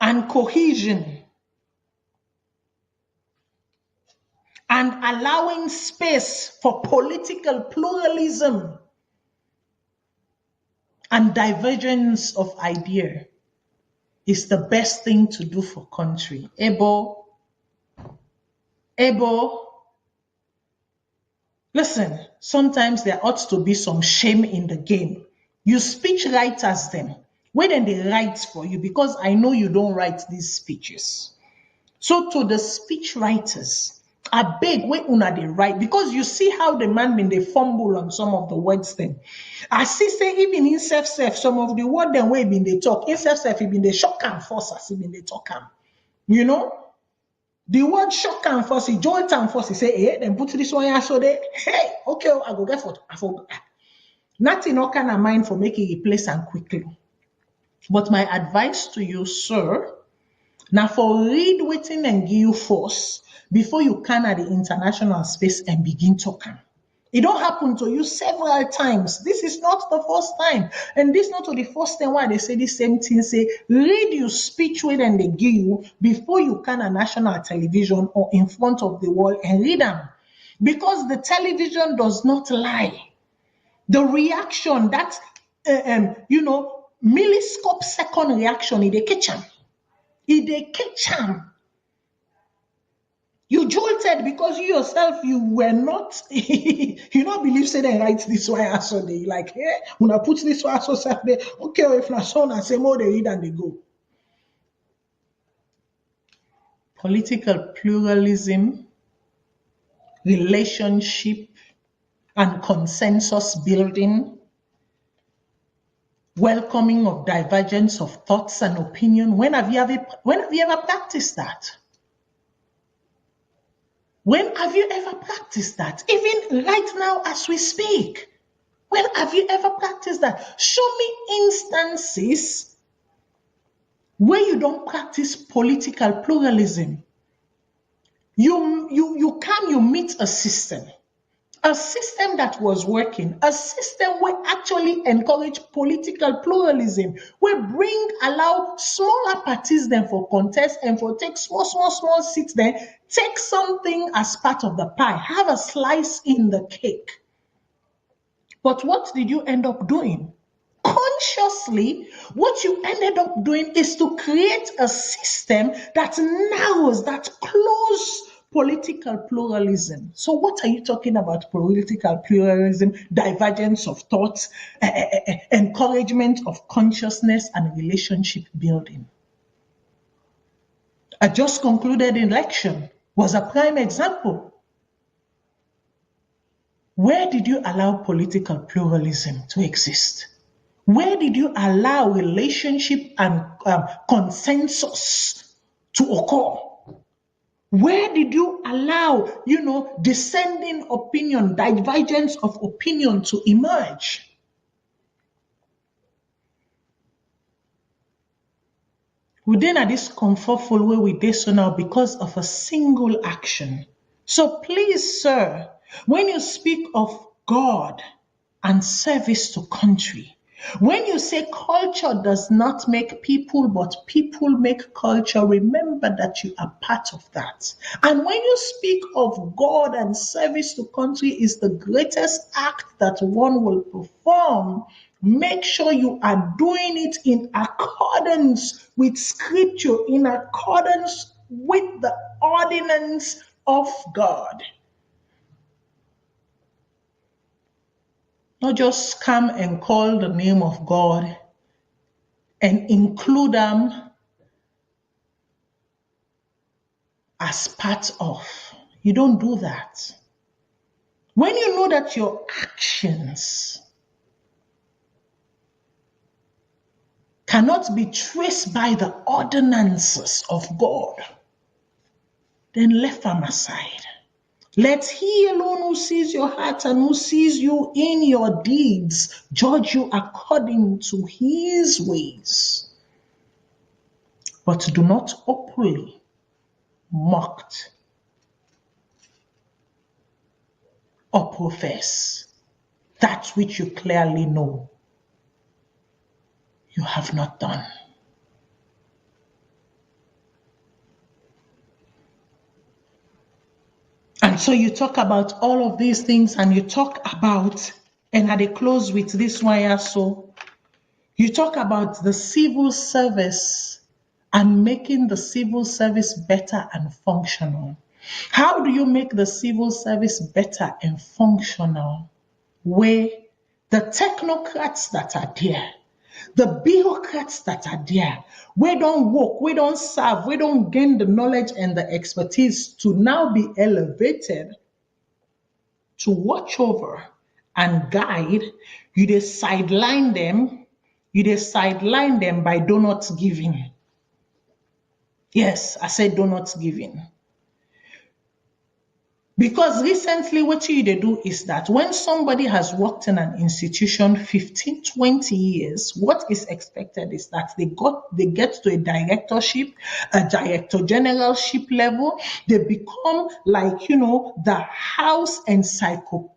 and cohesion and allowing space for political pluralism and divergence of idea is the best thing to do for country. Ebo, listen, sometimes there ought to be some shame in the game. You speech writers them, where then they write for you, because I know you don't write these speeches. So to the speech writers, I beg where una they write, because you see how the man been they fumble on some of the words then. I see say even in self some of the word then way been they talk. In self he been they shock and force as he been they talk am. You know? The word shock and force, jolt and force, he say, hey, then put this one here so they, hey, okay, I go get for nothing no kind of mind for making a place and quickly. But my advice to you, sir, now for read waiting and give you force before you can at the international space and begin talking. It don't happen to you several times. This is not the first time. And this is not the first time why they say the same thing. Say, read your speech when they give you before you can on national television or in front of the world and read them. Because the television does not lie. The reaction, that, milliscope second reaction, it catch them. It catch them. You jolted because you yourself, you were not, you don't believe say they write this one so they like, hey, when I put this one so Saturday, okay, if not so and say more they read and they go. Political pluralism, relationship, and consensus building, welcoming of divergence of thoughts and opinion. When have you ever practiced that? When have you ever practiced that? Even right now as we speak. When have you ever practiced that? Show me instances where you don't practice political pluralism. You come, you meet a system that was working, a system where actually encourage political pluralism, where allow smaller parties then for contest and for take small seats then, take something as part of the pie, have a slice in the cake. But what did you end up doing? Consciously, what you ended up doing is to create a system that narrows, that close political pluralism. So what are you talking about? Political pluralism, divergence of thoughts, encouragement of consciousness and relationship building. A just concluded election was a prime example. Where did you allow political pluralism to exist? Where did you allow relationship and consensus to occur? Where did you allow, dissenting opinion, divergence of opinion to emerge? Within a discomfortful way with this now because of a single action. So please, sir, when you speak of God and service to country, when you say culture does not make people, but people make culture, remember that you are part of that. And when you speak of God and service to country is the greatest act that one will perform, make sure you are doing it in accordance with scripture, in accordance with the ordinance of God. Not just come and call the name of God and include them as part of. You don't do that. When you know that your actions cannot be traced by the ordinances of God, then left them aside. Let he alone who sees your heart and who sees you in your deeds judge you according to his ways. But do not openly mock or profess that which you clearly know you have not done. And so you talk about all of these things and you talk about, and I close with this one here, so you talk about the civil service and making the civil service better and functional. How do you make the civil service better and functional? Where the technocrats that are there, the bureaucrats that are there, we don't work, we don't serve, we don't gain the knowledge and the expertise to now be elevated to watch over and guide, you just sideline them by donuts giving. Yes, I said donuts giving. Because recently what you do is that when somebody has worked in an institution 15, 20 years, what is expected is that they get to a directorship, a director generalship level. They become like, the house encyclopedia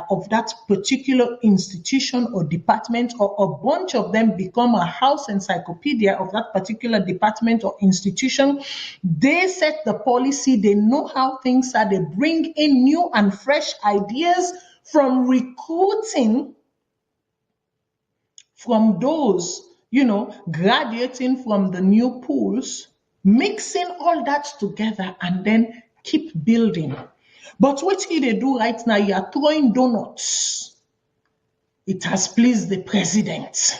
of that particular institution or department, or a bunch of them become a house encyclopedia of that particular department or institution. They set the policy, they know how things are, they bring in new and fresh ideas from recruiting from those, graduating from the new pools, mixing all that together and then keep building. But what they do right now, you are throwing donuts. It has pleased the president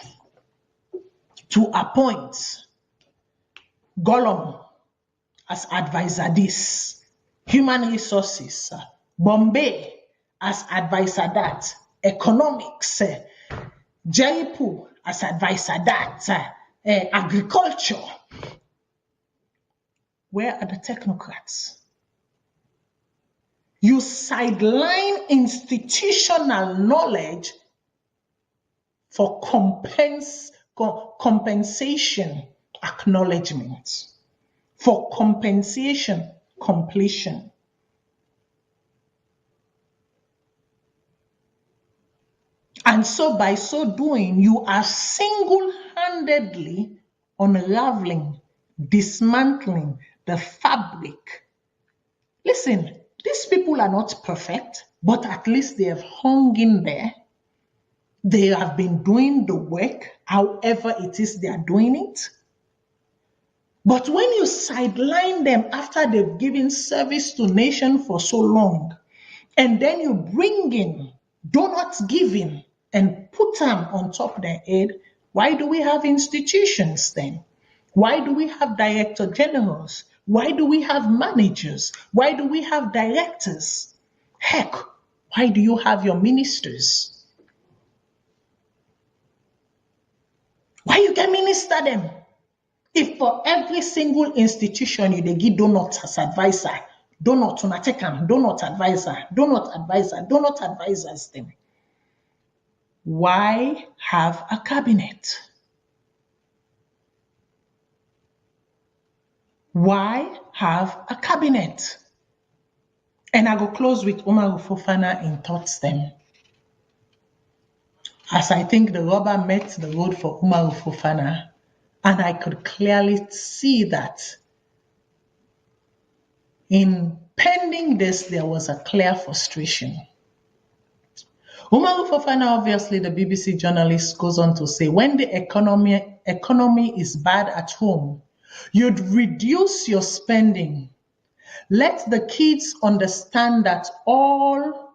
to appoint Gollum as advisor this, human resources, Bombay as advisor that, economics, Jeripo as advisor that, agriculture. Where are the technocrats? You sideline institutional knowledge for compensation, acknowledgement. For compensation, completion. And so by so doing, you are single-handedly unraveling, dismantling the fabric. Listen, these people are not perfect, but at least they have hung in there. They have been doing the work, however it is they are doing it. But when you sideline them after they've given service to nation for so long, and then you bring in donuts giving and put them on top of their head, why do we have institutions then? Why do we have director generals? Why do we have managers? Why do we have directors? Heck, why do you have your ministers? Why you can minister them? If for every single institution you give donut as advisor, donut unatekam, donut advisor, donut advisor, donut advisors them. Why have a cabinet? Why have a cabinet? And I go close with Umaru Fofana in thoughts them. As I think the rubber met the road for Umaru Fofana, and I could clearly see that in pending this, there was a clear frustration. Umaru Fofana, obviously the BBC journalist, goes on to say, when the economy is bad at home, you'd reduce your spending. Let the kids understand that all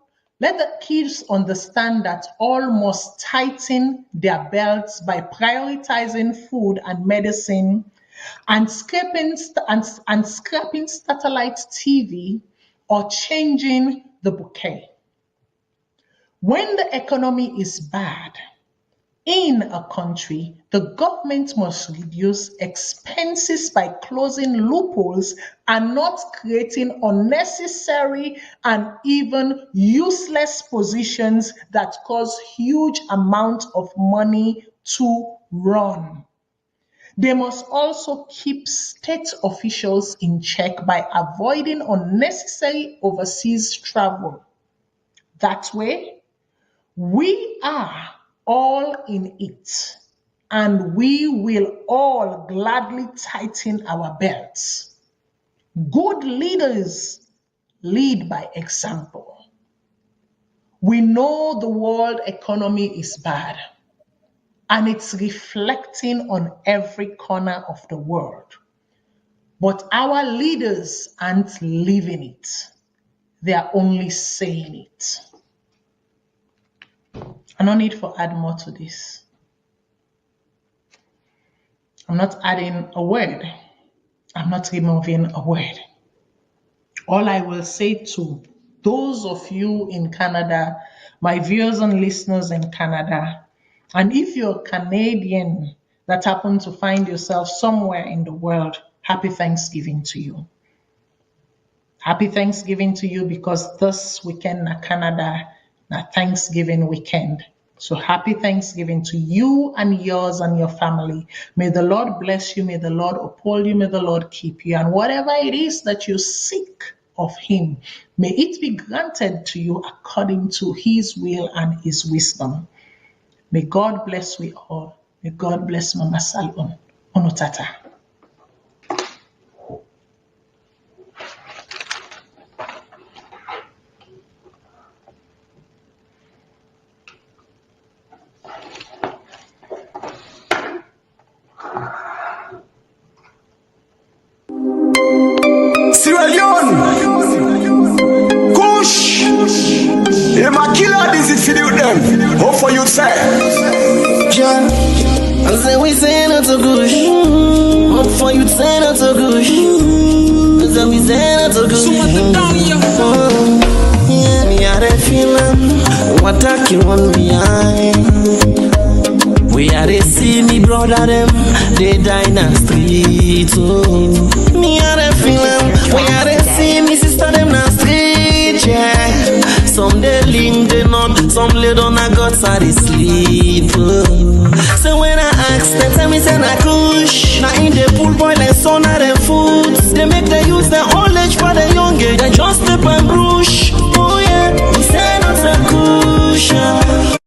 must tighten their belts by prioritizing food and medicine and scrapping satellite TV or changing the bouquet. When the economy is bad in a country, the government must reduce expenses by closing loopholes and not creating unnecessary and even useless positions that cause huge amounts of money to run. They must also keep state officials in check by avoiding unnecessary overseas travel. That way, we are all in it, and we will all gladly tighten our belts. Good leaders lead by example. We know the world economy is bad, and it's reflecting on every corner of the world. But our leaders aren't living it. They are only saying it. I don't need to add more to this. I'm not adding a word. I'm not removing a word. All I will say to those of you in Canada, my viewers and listeners in Canada, and if you're Canadian that happen to find yourself somewhere in the world, happy Thanksgiving to you. Happy Thanksgiving to you, because this weekend in Canada, na Thanksgiving weekend. So happy Thanksgiving to you and yours and your family. May the Lord bless you. May the Lord uphold you. May the Lord keep you. And whatever it is that you seek of him, may it be granted to you according to his will and his wisdom. May God bless we all. May God bless Mama Salone. Onotata. Leone, Kush, Immaculate, this is for them. Hope for you, sir. John, I say we say not so good. Hope for you, say not so good. I say we say not so good. Yeah, me had a feeling what I can run behind. We are they see me brother them, they die in the street. Oh, me are they feeling. We are they see me sister them in the street. Yeah, some they link they not, Some lay down a guts are they sleep. So when I ask them, tell me say na kush. Now in the pool boil and sun are them foods. They make them use their old age for the young age. They just step and brush. Oh yeah, we say not a kush.